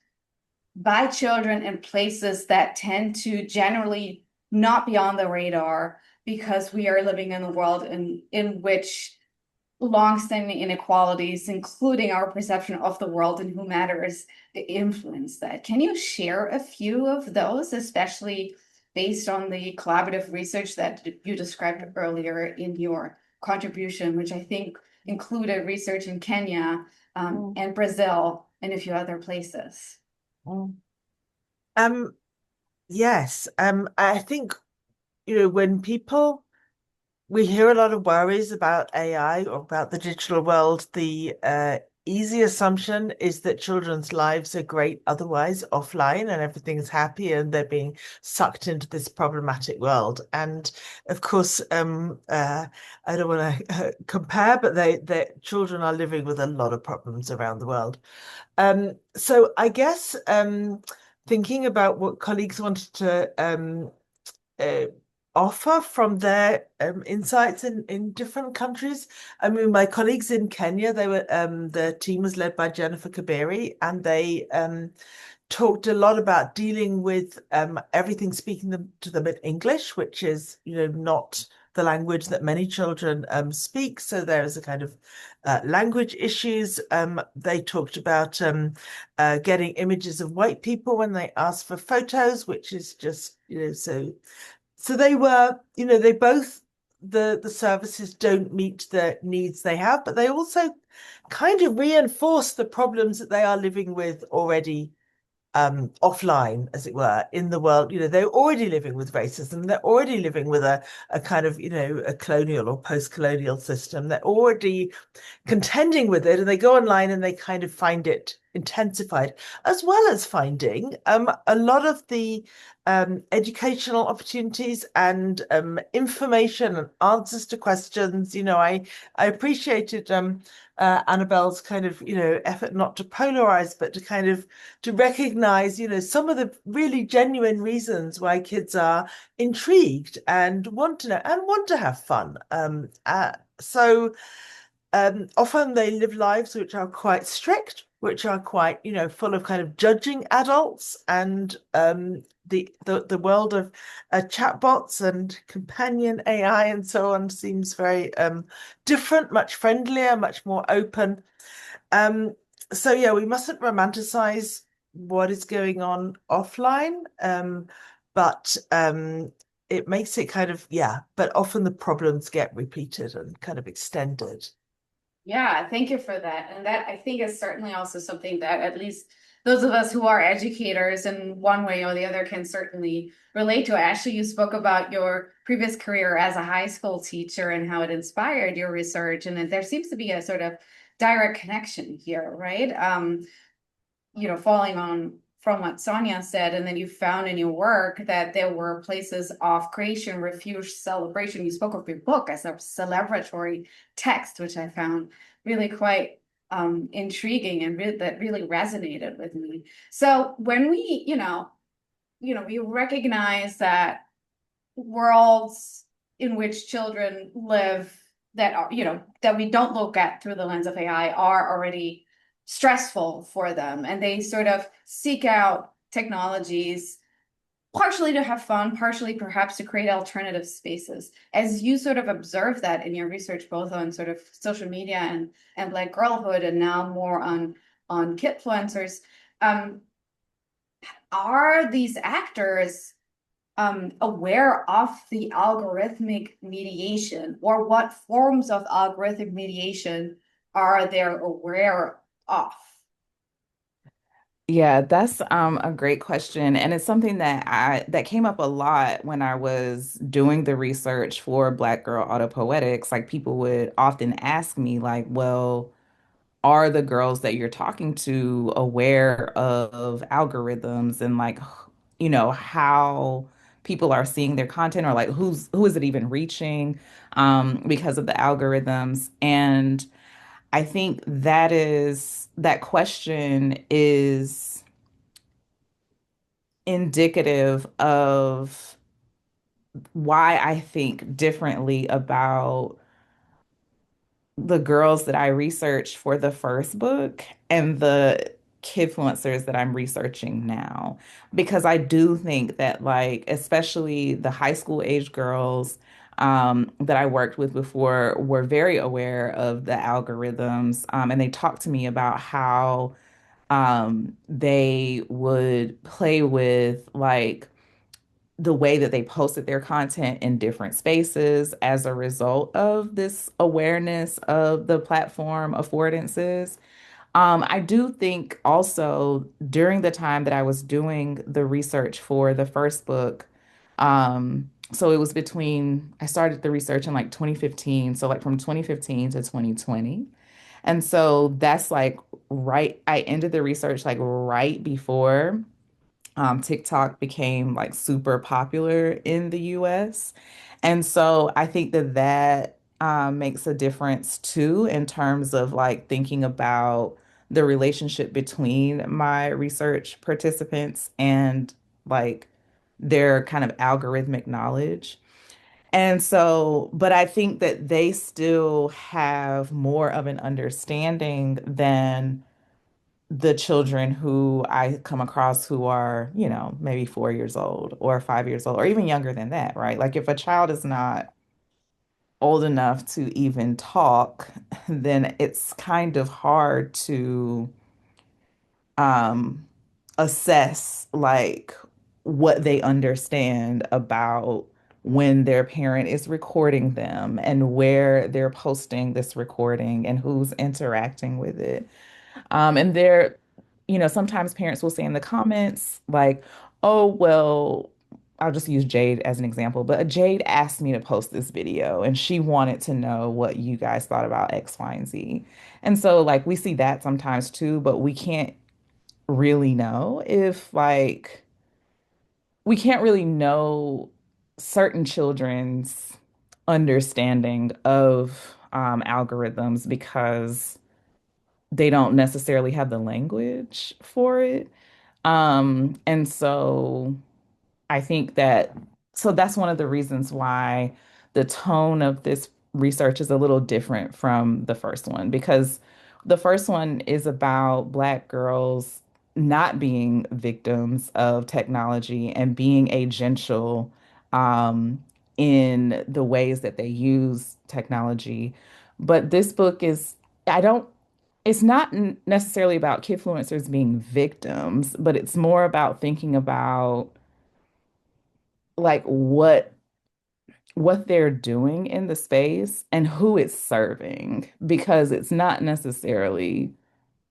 by children in places that tend to generally not be on the radar because we are living in a world in which longstanding inequalities, including our perception of the world and who matters, influence that. Can you share a few of those, especially based on the collaborative research that you described earlier in your contribution, which I think included research in Kenya and Brazil and a few other places? Yes. I think, when we hear a lot of worries about AI or about the digital world, the easy assumption is that children's lives are great otherwise offline and everything's happy and they're being sucked into this problematic world. And of course, I don't want to compare, but their children are living with a lot of problems around the world. So I guess thinking about what colleagues wanted to offer from their insights in different countries. I mean, my colleagues in Kenya, the team was led by Jennifer Kabiri, and they talked a lot about dealing with everything speaking to them in English, which is, not the language that many children speak. So there is a kind of language issues. They talked about getting images of white people when they ask for photos, which is just, so they were, they both, the services don't meet the needs they have, but they also kind of reinforce the problems that they are living with already offline, as it were, in the world. They're already living with racism. They're already living with a kind of, a colonial or post-colonial system. They're already contending with it, and they go online and they kind of find it intensified, as well as finding a lot of the educational opportunities and information and answers to questions. I appreciated Annabel's kind of effort not to polarize, but to kind of to recognize some of the really genuine reasons why kids are intrigued and want to know and want to have fun. So often they live lives which are quite strict, which are quite, full of kind of judging adults, and the world of chatbots and companion AI and so on seems very different, much friendlier, much more open. Um, so yeah, we mustn't romanticize what is going on offline, but it makes it kind of, yeah, but often the problems get repeated and kind of extended. Yeah, thank you for that. And that I think is certainly also something that at least those of us who are educators in one way or the other can certainly relate to. Actually, you spoke about your previous career as a high school teacher and how it inspired your research. And then there seems to be a sort of direct connection here, right? Falling on from what Sonia said, and then you found in your work that there were places of creation, refuge, celebration. You spoke of your book as a celebratory text, which I found really quite intriguing and that really resonated with me. So when we recognize that worlds in which children live that are, that we don't look at through the lens of AI are already stressful for them. And they sort of seek out technologies partially to have fun, partially perhaps to create alternative spaces. As you sort of observe that in your research, both on sort of social media and Black girlhood, and now more on kidfluencers, um, are these actors aware of the algorithmic mediation, or what forms of algorithmic mediation are they aware of? Yeah, that's a great question. And it's something that came up a lot when I was doing the research for Black Girl Autopoetics. Like people would often ask me, like, well, are the girls that you're talking to aware of algorithms and like, how people are seeing their content, or like who is it even reaching because of the algorithms? And I think that question is indicative of why I think differently about the girls that I researched for the first book and the kidfluencers that I'm researching now. Because I do think that, like, especially the high school age girls that I worked with before were very aware of the algorithms. And they talked to me about how they would play with, like, the way that they posted their content in different spaces as a result of this awareness of the platform affordances. I do think also during the time that I was doing the research for the first book, so it was I started the research in like 2015, so like from 2015 to 2020. And so that's like I ended the research like right before TikTok became like super popular in the US. And so I think that makes a difference too in terms of like thinking about the relationship between my research participants and like their kind of algorithmic knowledge. And so, but I think that they still have more of an understanding than the children who I come across who are, maybe 4 years old or 5 years old or even younger than that, right? Like if a child is not old enough to even talk, then it's kind of hard to um, assess like what they understand about when their parent is recording them and where they're posting this recording and who's interacting with it. And sometimes parents will say in the comments, like, oh, well, I'll just use Jade as an example, but Jade asked me to post this video and she wanted to know what you guys thought about X, Y, and Z. And so, like, we see that sometimes too, but really know if, like, we can't really know certain children's understanding of algorithms because they don't necessarily have the language for it. And so I think so that's one of the reasons why the tone of this research is a little different from the first one, because The first one is about Black girls not being victims of technology and being agential um, in the ways that they use technology. But this book is, I don't, it's not necessarily about kidfluencers being victims, but it's more about thinking about like what they're doing in the space and who it's serving, because it's not necessarily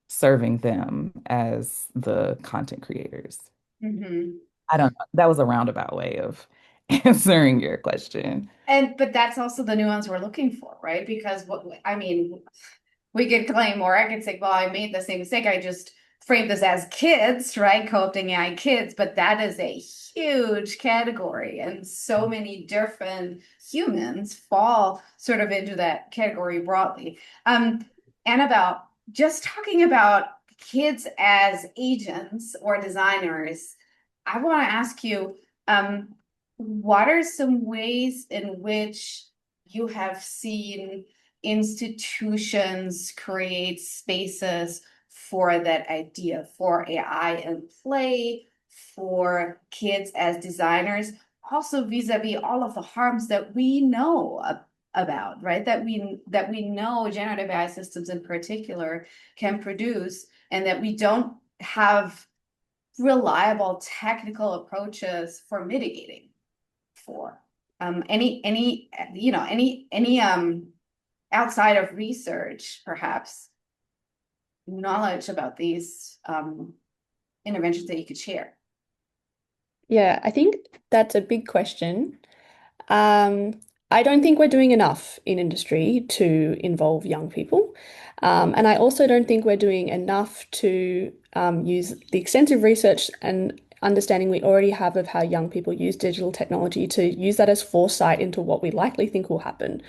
serving them as the content creators. Mhm. I don't know. That was a roundabout way of answering your question. But that's also the nuance we're looking for, right? Because what I mean, we could claim, or I could say, well, I made the same mistake. I just framed this as kids, right? Co-opting AI kids, but that is a huge category, and so many different humans fall sort of into that category broadly. Annabelle, just talking about kids as agents or designers, I want to ask you, what are some ways in which you have seen institutions create spaces for that idea, for AI and play, for kids as designers, also vis-a-vis all of the harms that we know about, right? That we know generative AI systems in particular can produce, and that we don't have reliable technical approaches for mitigating for. Any outside of research, perhaps, knowledge about these interventions that you could share? Yeah, I think that's a big question. Um, I don't think we're doing enough in industry to involve young people. And I also don't think we're doing enough to use the extensive research and understanding we already have of how young people use digital technology to use that as foresight into what we likely think will happen.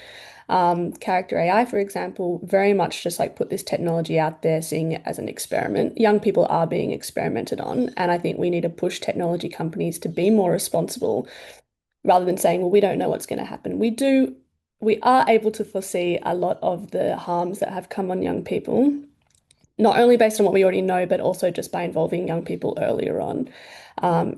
Character AI, for example, very much just like put this technology out there, seeing it as an experiment. Young people are being experimented on, and I think we need to push technology companies to be more responsible rather than saying, well, we don't know what's going to happen. We are able to foresee a lot of the harms that have come on young people, not only based on what we already know, but also just by involving young people earlier on.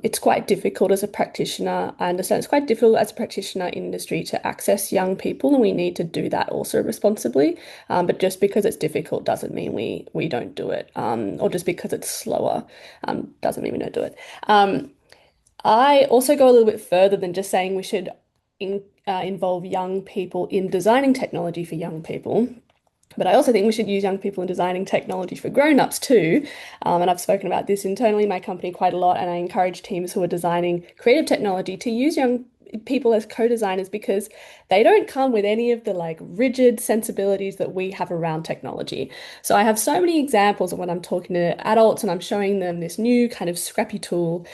It's quite difficult as a practitioner. I understand it's quite difficult as a practitioner in industry to access young people, and we need to do that also responsibly. But just because it's difficult doesn't mean we don't do it. Or just because it's slower, doesn't mean we don't do it. I also go a little bit further than just saying we should involve young people in designing technology for young people. But I also think we should use young people in designing technology for grown-ups too. And I've spoken about this internally in my company quite a lot, and I encourage teams who are designing creative technology to use young people as co-designers because they don't come with any of the like rigid sensibilities that we have around technology. So I have so many examples of when I'm talking to adults and I'm showing them this new kind of scrappy tool.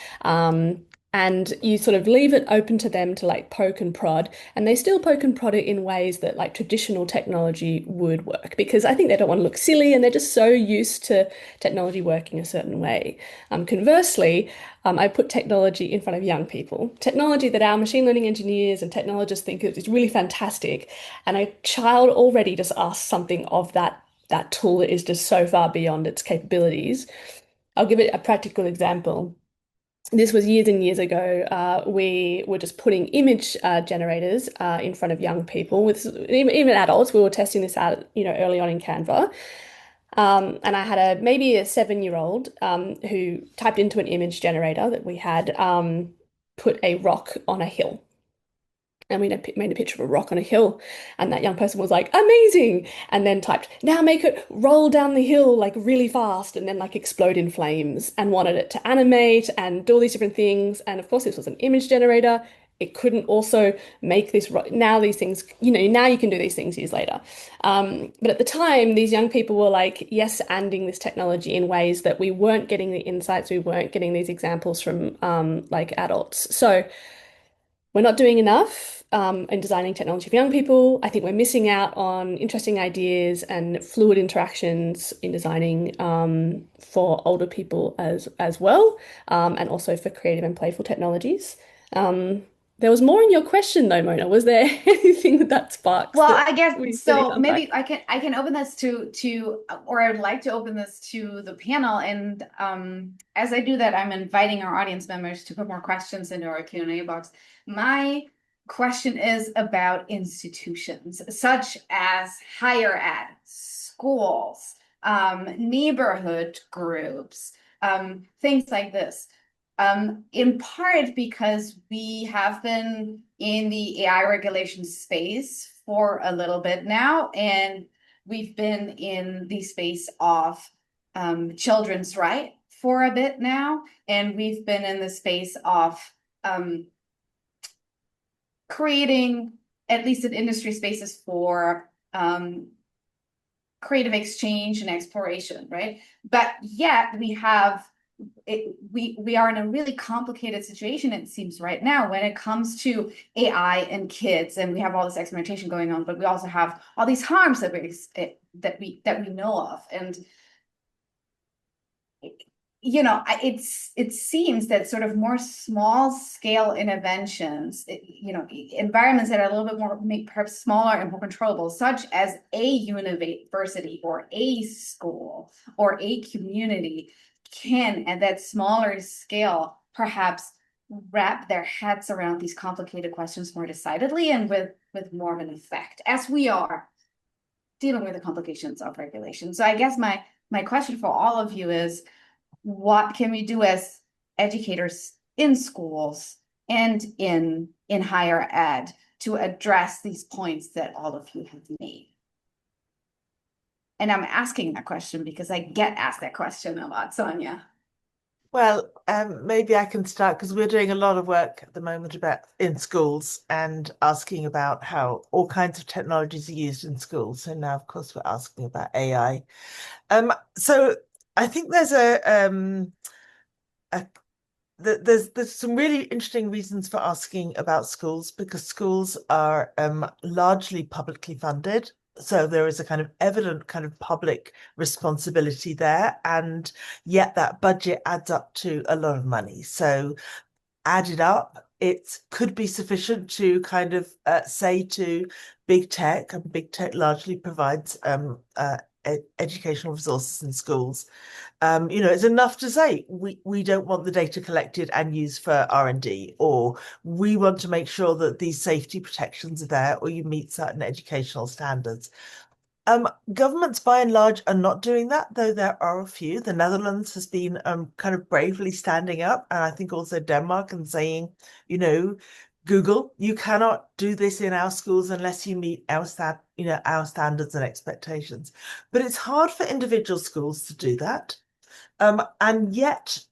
And you sort of leave it open to them to like poke and prod, and they still poke and prod it in ways that like traditional technology would work because I think they don't want to look silly and they're just so used to technology working a certain way. Conversely, I put technology in front of young people, technology that our machine learning engineers and technologists think is really fantastic, and a child already just asks something of that tool that is just so far beyond its capabilities. I'll give it a practical example. This was years and years ago. We were just putting image generators in front of young people, with even adults. We were testing this out, early on in Canva. And I had maybe a 7-year-old who typed into an image generator that we had put a rock on a hill. And we made a picture of a rock on a hill, and that young person was like, amazing, and then typed, now make it roll down the hill like really fast and then like explode in flames, and wanted it to animate and do all these different things. And of course, this was an image generator. It couldn't also make this. Now these things, now you can do these things years later. But at the time, these young people were like, yes, anding this technology in ways that we weren't getting the insights, we weren't getting these examples from like adults. So we're not doing enough in designing technology for young people. I think we're missing out on interesting ideas and fluid interactions in designing for older people as well, and also for creative and playful technologies. There was more in your question though, Mona. Was there anything that sparks Well, that I guess we didn't so. unpack? Maybe I can open this to, or I would like to open this to the panel. And as I do that, I'm inviting our audience members to put more questions into our Q&A box. My question is about institutions such as higher ed, schools, neighborhood groups, things like this. In part because we have been in the AI regulation space for a little bit now, and we've been in the space of children's right for a bit now, and we've been in the space of um, creating at least in industry spaces for creative exchange and exploration, right? But yet we are in a really complicated situation, it seems, right now when it comes to AI and kids, and we have all this experimentation going on, but we also have all these harms that we know of. And it seems that sort of more small scale interventions, environments that are a little bit more, perhaps smaller and more controllable, such as a university or a school or a community, can at that smaller scale perhaps wrap their heads around these complicated questions more decidedly and with more of an effect, as we are dealing with the complications of regulation. So I guess my question for all of you is, what can we do as educators in schools and in higher ed to address these points that all of you have made? And I'm asking that question because I get asked that question a lot, Sonia. Well, maybe I can start because we're doing a lot of work at the moment about in schools and asking about how all kinds of technologies are used in schools. So now, of course, we're asking about AI. So I think a there's some really interesting reasons for asking about schools because schools are largely publicly funded. So there is a kind of evident kind of public responsibility there, and yet that budget adds up to a lot of money. So added up, it could be sufficient to kind of say to big tech, and big tech largely provides educational resources in schools. It's enough to say we don't want the data collected and used for R&D, or we want to make sure that these safety protections are there, or you meet certain educational standards. Governments by and large are not doing that, though there are a few. The Netherlands has been kind of bravely standing up, and I think also Denmark, and saying, Google, you cannot do this in our schools unless you meet our standards and expectations. But it's hard for individual schools to do that. And yet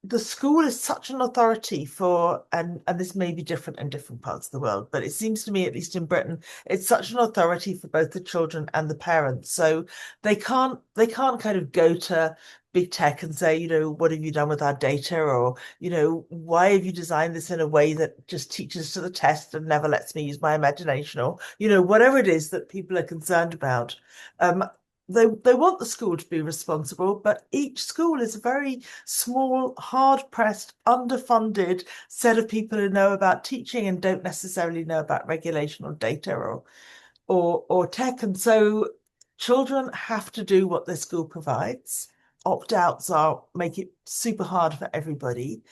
the school is such an authority for, and this may be different in different parts of the world, but it seems to me, at least in Britain, it's such an authority for both the children and the parents. So they can't kind of go to big tech and say, what have you done with our data? Or, why have you designed this in a way that just teaches to the test and never lets me use my imagination? Or, whatever it is that people are concerned about. They want the school to be responsible, but each school is a very small, hard-pressed, underfunded set of people who know about teaching and don't necessarily know about regulation or data or tech. And so children have to do what their school provides. Opt-outs make it super hard for everybody.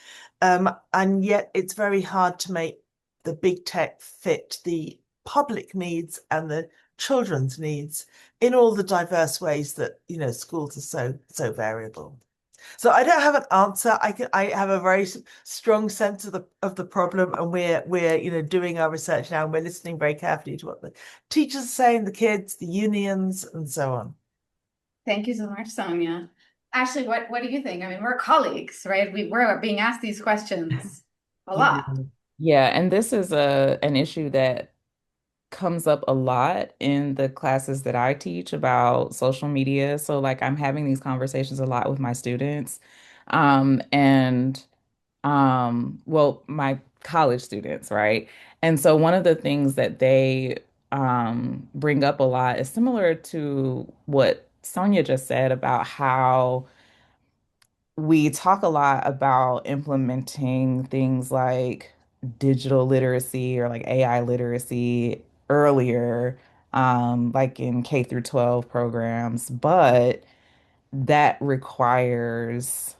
And yet it's very hard to make the big tech fit the public needs and the children's needs in all the diverse ways that, schools are so variable. So I don't have an answer. I have a very strong sense of the problem, and we're doing our research now, and we're listening very carefully to what the teachers are saying, the kids, the unions, and so on. Thank you so much, Sonia. Ashleigh, what do you think? I mean, we're colleagues, right? We're being asked these questions a Yeah. lot. Yeah, and this is an issue that comes up a lot in the classes that I teach about social media. So like I'm having these conversations a lot with my students. And well, my college students, right? And so one of the things that they bring up a lot is similar to what Sonia just said about how we talk a lot about implementing things like digital literacy or like AI literacy earlier, like in K through 12 programs, but that requires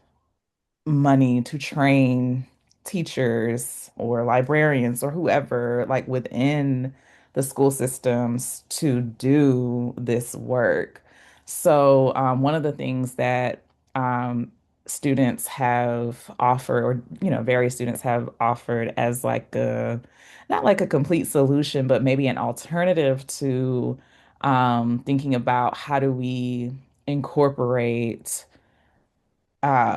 money to train teachers or librarians or whoever like within the school systems to do this work. So one of the things that um, students have offered, or various students have offered as like a not like a complete solution, but maybe an alternative to thinking about how do we incorporate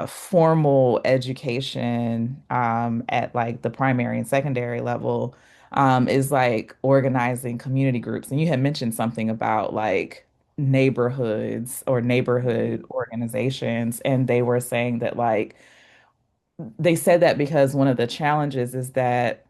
formal education at like the primary and secondary level is like organizing community groups. And you had mentioned something about like neighborhoods or neighborhood organizations, and they were saying that like they said that because one of the challenges is that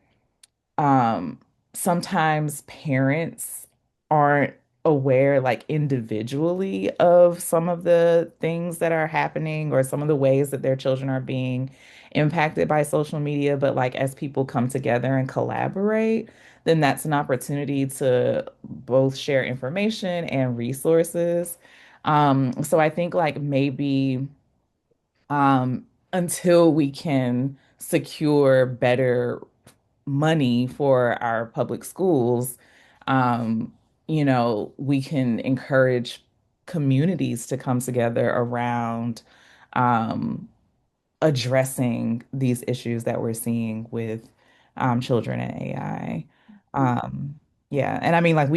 um, sometimes parents aren't aware, like individually, of some of the things that are happening or some of the ways that their children are being impacted by social media. But like as people come together and collaborate, then that's an opportunity to both share information and resources. So I think like maybe until we can secure better money for our public schools, um, we can encourage communities to come together around um, addressing these issues that we're seeing with children and AI. Yeah, and I mean, like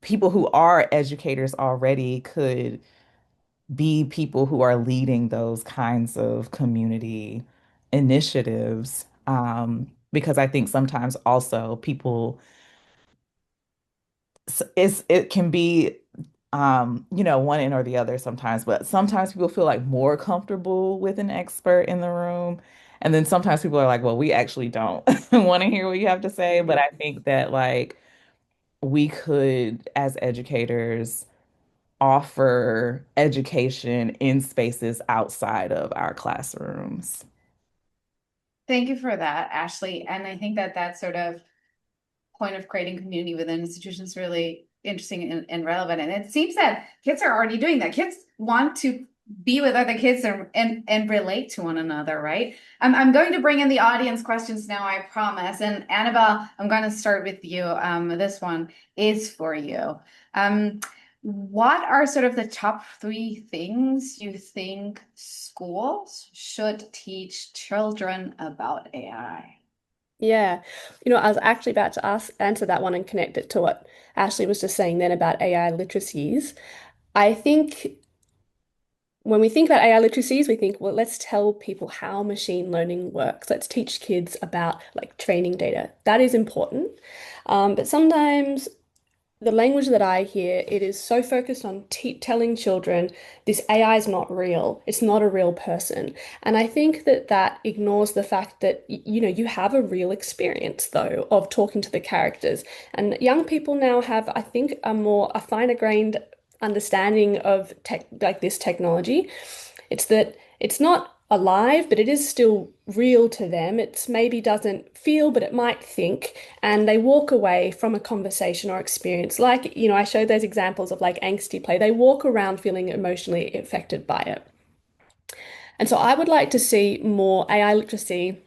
people who are educators already could be people who are leading those kinds of community initiatives. Because I think sometimes also people, it can be, one end or the other sometimes, but sometimes people feel like more comfortable with an expert in the room. And then sometimes people are like, well, we actually don't want to hear what you have to say. But I think that like we could, as educators, offer education in spaces outside of our classrooms. Thank you for that, Ashleigh. And I think that that sort of point of creating community within institutions is really interesting and relevant. And it seems that kids are already doing that. Kids want to be with other kids and relate to one another, right? I'm going to bring in the audience questions now, I promise. And Annabel, I'm going to start with you. This one is for you. What are sort of the top three things you think schools should teach children about AI? Yeah. I was actually about to answer that one and connect it to what Ashley was just saying then about AI literacies. I think when we think about AI literacies, we think, well, let's tell people how machine learning works. Let's teach kids about like training data. That is important. But sometimes the language that I hear, it is so focused on te telling children this AI is not real. It's not a real person. And I think that that ignores the fact that, you have a real experience, though, of talking to the characters. And young people now have, I think, a finer grained understanding of tech, like this technology. It's that it's not alive, but it is still real to them. It's maybe doesn't feel, but it might think, and they walk away from a conversation or experience. Like, I showed those examples of like angsty play. They walk around feeling emotionally affected by it. And so I would like to see more AI literacy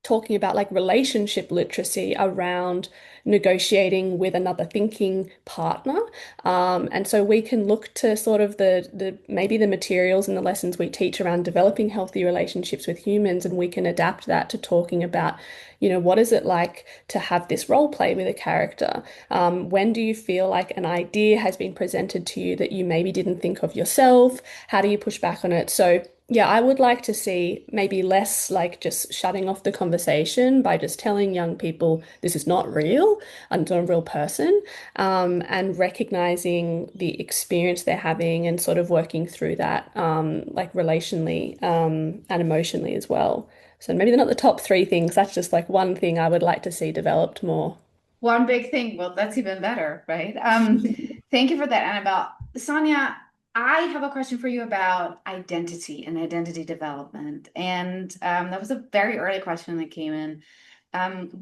talking about like relationship literacy around negotiating with another thinking partner. And so we can look to sort of the maybe the materials and the lessons we teach around developing healthy relationships with humans, and we can adapt that to talking about, what is it like to have this role play with a character? When do you feel like an idea has been presented to you that you maybe didn't think of yourself? How do you push back on it? So yeah, I would like to see maybe less like just shutting off the conversation by just telling young people this is not real, I'm not a real person, and recognizing the experience they're having and sort of working through that, like relationally, and emotionally as well. So maybe they're not the top three things. That's just like one thing I would like to see developed more. One big thing. Well, that's even better, right? Thank you for that, Annabelle. Sonia, I have a question for you about identity and identity development. And that was a very early question that came in.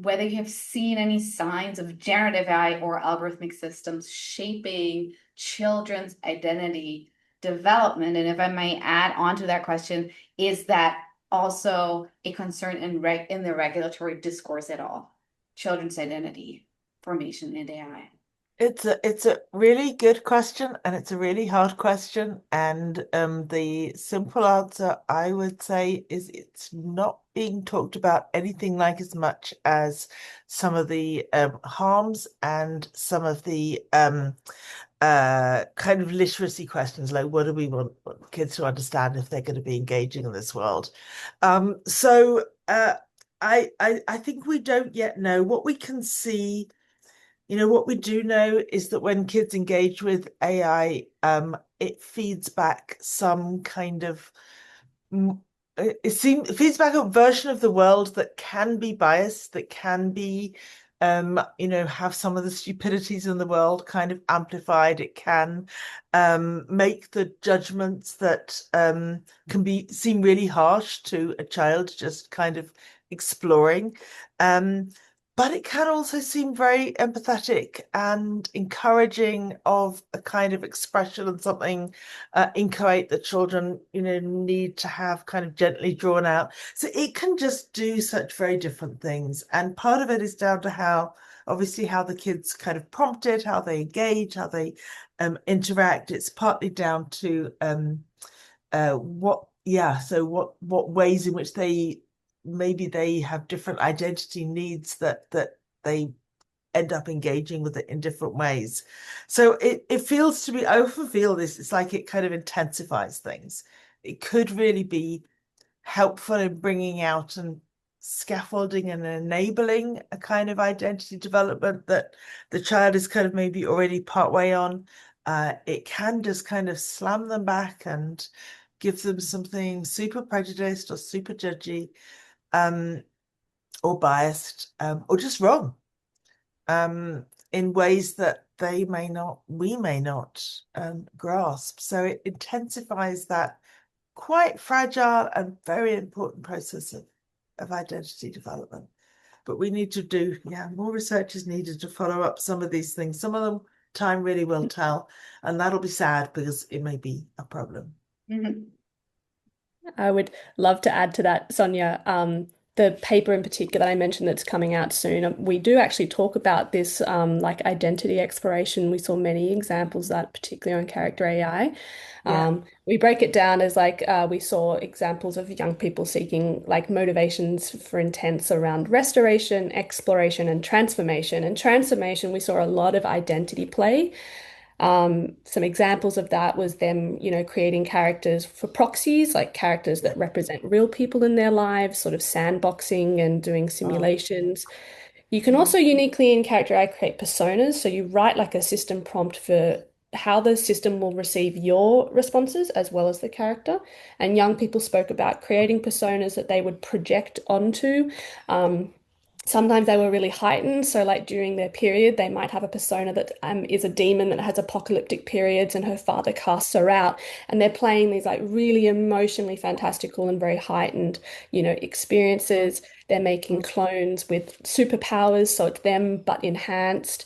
Whether you have seen any signs of generative AI or algorithmic systems shaping children's identity development. And if I may add on to that question, is that also a concern in the regulatory discourse at all? Children's identity formation in AI. It's a really good question, and it's a really hard question. And the simple answer I would say is it's not being talked about anything like as much as some of the harms and some of the kind of literacy questions, like what do we want kids to understand if they're going to be engaging in this world. So I think we don't yet know. What we can see, what we do know is that when kids engage with AI, it feeds back some kind of it feeds back a version of the world that can be biased, that can be have some of the stupidities in the world kind of amplified. It can make the judgments that can be seem really harsh to a child just kind of exploring. But it can also seem very empathetic and encouraging of a kind of expression and something inchoate that children, need to have kind of gently drawn out. So it can just do such very different things. And part of it is down to obviously, how the kids kind of prompted, how they engage, how they interact. It's partly down to what ways in which maybe they have different identity needs that they end up engaging with it in different ways. So it feels to me, I often feel this, it's like it kind of intensifies things. It could really be helpful in bringing out and scaffolding and enabling a kind of identity development that the child is kind of maybe already part way on. It can just kind of slam them back and give them something super prejudiced or super judgy, or biased, or just wrong, in ways that we may not grasp. So it intensifies that quite fragile and very important process of identity development. But we need to do, more research is needed to follow up some of these things. Some of them time really will tell, and that'll be sad because it may be a problem. Mm-hmm. I would love to add to that, Sonia. The paper in particular that I mentioned that's coming out soon, we do actually talk about this like identity exploration. We saw many examples of that, particularly on character AI. We break it down as like we saw examples of young people seeking like motivations for intents around restoration, exploration, and transformation. And transformation, we saw a lot of identity play. Some examples of that was them, creating characters for proxies, like characters that represent real people in their lives, sort of sandboxing and doing simulations. You can also uniquely in character AI create personas. So you write like a system prompt for how the system will receive your responses as well as the character. And young people spoke about creating personas that they would project onto. Sometimes they were really heightened. So, like during their period, they might have a persona that is a demon that has apocalyptic periods and her father casts her out. And they're playing these like really emotionally fantastical and very heightened, experiences. They're making clones with superpowers. So it's them, but enhanced.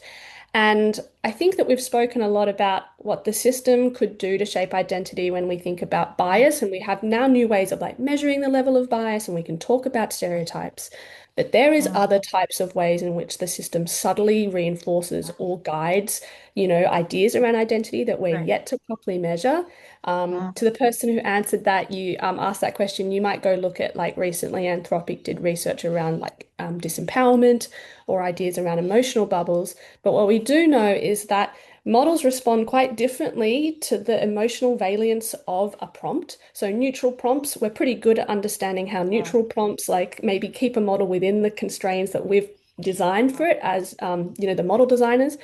And I think that we've spoken a lot about what the system could do to shape identity when we think about bias. And we have now new ways of like measuring the level of bias, and we can talk about stereotypes. But there is other types of ways in which the system subtly reinforces or guides, ideas around identity that we're Right. yet to properly measure. To the person who answered that, you asked that question, you might go look at like recently Anthropic did research around like disempowerment or ideas around emotional bubbles. But what we do know is that models respond quite differently to the emotional valence of a prompt. So neutral prompts, we're pretty good at understanding how neutral prompts, like maybe keep a model within the constraints that we've designed for it as, the model designers.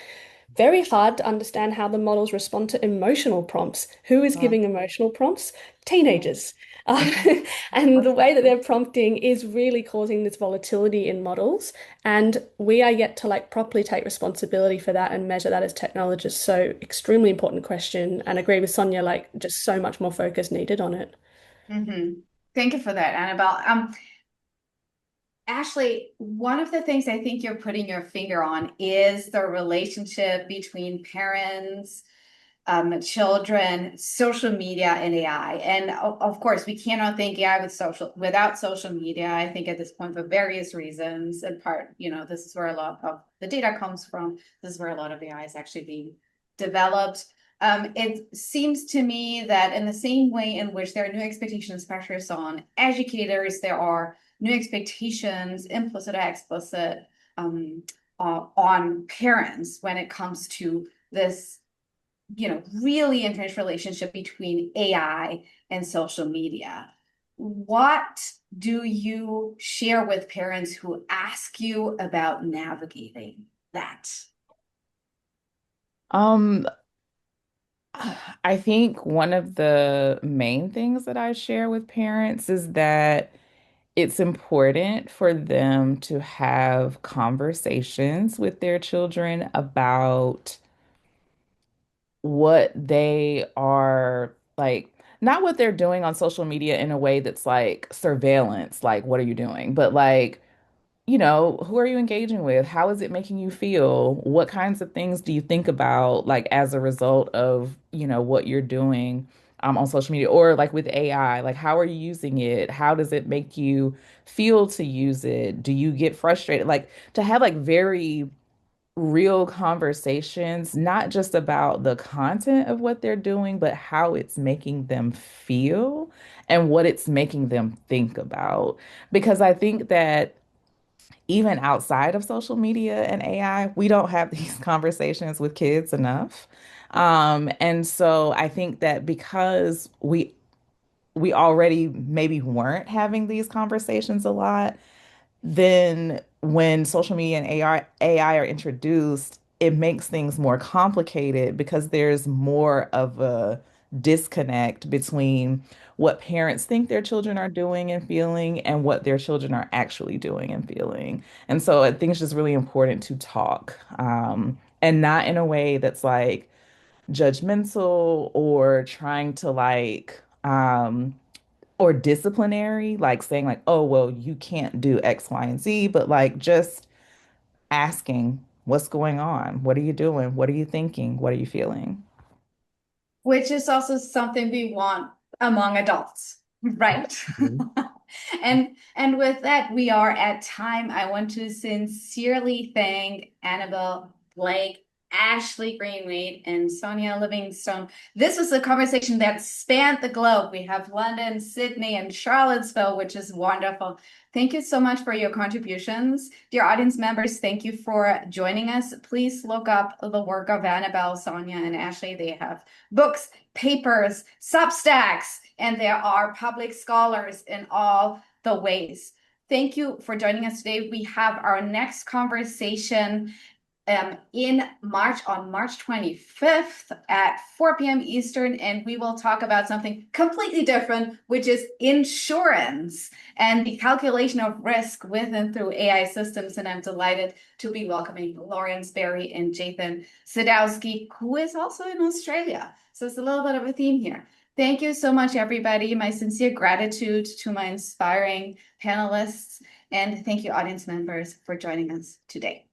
Very hard to understand how the models respond to emotional prompts. Who is giving emotional prompts? Teenagers. And the way that they're prompting is really causing this volatility in models. And we are yet to like properly take responsibility for that and measure that as technologists. So extremely important question. And agree with Sonia, like just so much more focus needed on it. Thank you for that, Annabelle. Ashleigh, one of the things I think you're putting your finger on is the relationship between parents, children, social media, and AI. And of course, we cannot think AI without social media. I think at this point, for various reasons, in part, this is where a lot of the data comes from. This is where a lot of AI is actually being developed. It seems to me that in the same way in which there are new expectations, pressures on educators, there are new expectations, implicit or explicit, on parents when it comes to this really entrenched relationship between AI and social media. What do you share with parents who ask you about navigating that? I think one of the main things that I share with parents is that it's important for them to have conversations with their children about what they are like, not what they're doing on social media in a way that's like surveillance, like, what are you doing? But like, who are you engaging with? How is it making you feel? What kinds of things do you think about, like, as a result of, what you're doing on social media or like with AI? Like, how are you using it? How does it make you feel to use it? Do you get frustrated? Like, to have like very real conversations, not just about the content of what they're doing, but how it's making them feel and what it's making them think about. Because I think that even outside of social media and AI, we don't have these conversations with kids enough. And so I think that because we already maybe weren't having these conversations a lot, then when social media and AI are introduced, it makes things more complicated because there's more of a disconnect between what parents think their children are doing and feeling and what their children are actually doing and feeling. And so I think it's just really important to talk, and not in a way that's like judgmental or trying to like, or disciplinary, like saying like, oh, well, you can't do X, Y, and Z, but like just asking, what's going on? What are you doing? What are you thinking? What are you feeling? Which is also something we want among adults, right? Mhm. And with that, we are at time. I want to sincerely thank Annabel, Blake, Ashleigh Greenwade, and Sonia Livingstone. This was a conversation that spanned the globe. We have London, Sydney, and Charlottesville, which is wonderful. Thank you so much for your contributions. Dear audience members, thank you for joining us. Please look up the work of Annabel, Sonia, and Ashleigh. They have books, papers, Substacks, and there are public scholars in all the ways. Thank you for joining us today. We have our next conversation in March, on March 25th at 4 p.m. Eastern, and we will talk about something completely different, which is insurance and the calculation of risk with and through AI systems. And I'm delighted to be welcoming Lawrence Berry and Jathan Sadowski, who is also in Australia. So it's a little bit of a theme here. Thank you so much, everybody. My sincere gratitude to my inspiring panelists, and thank you, audience members, for joining us today.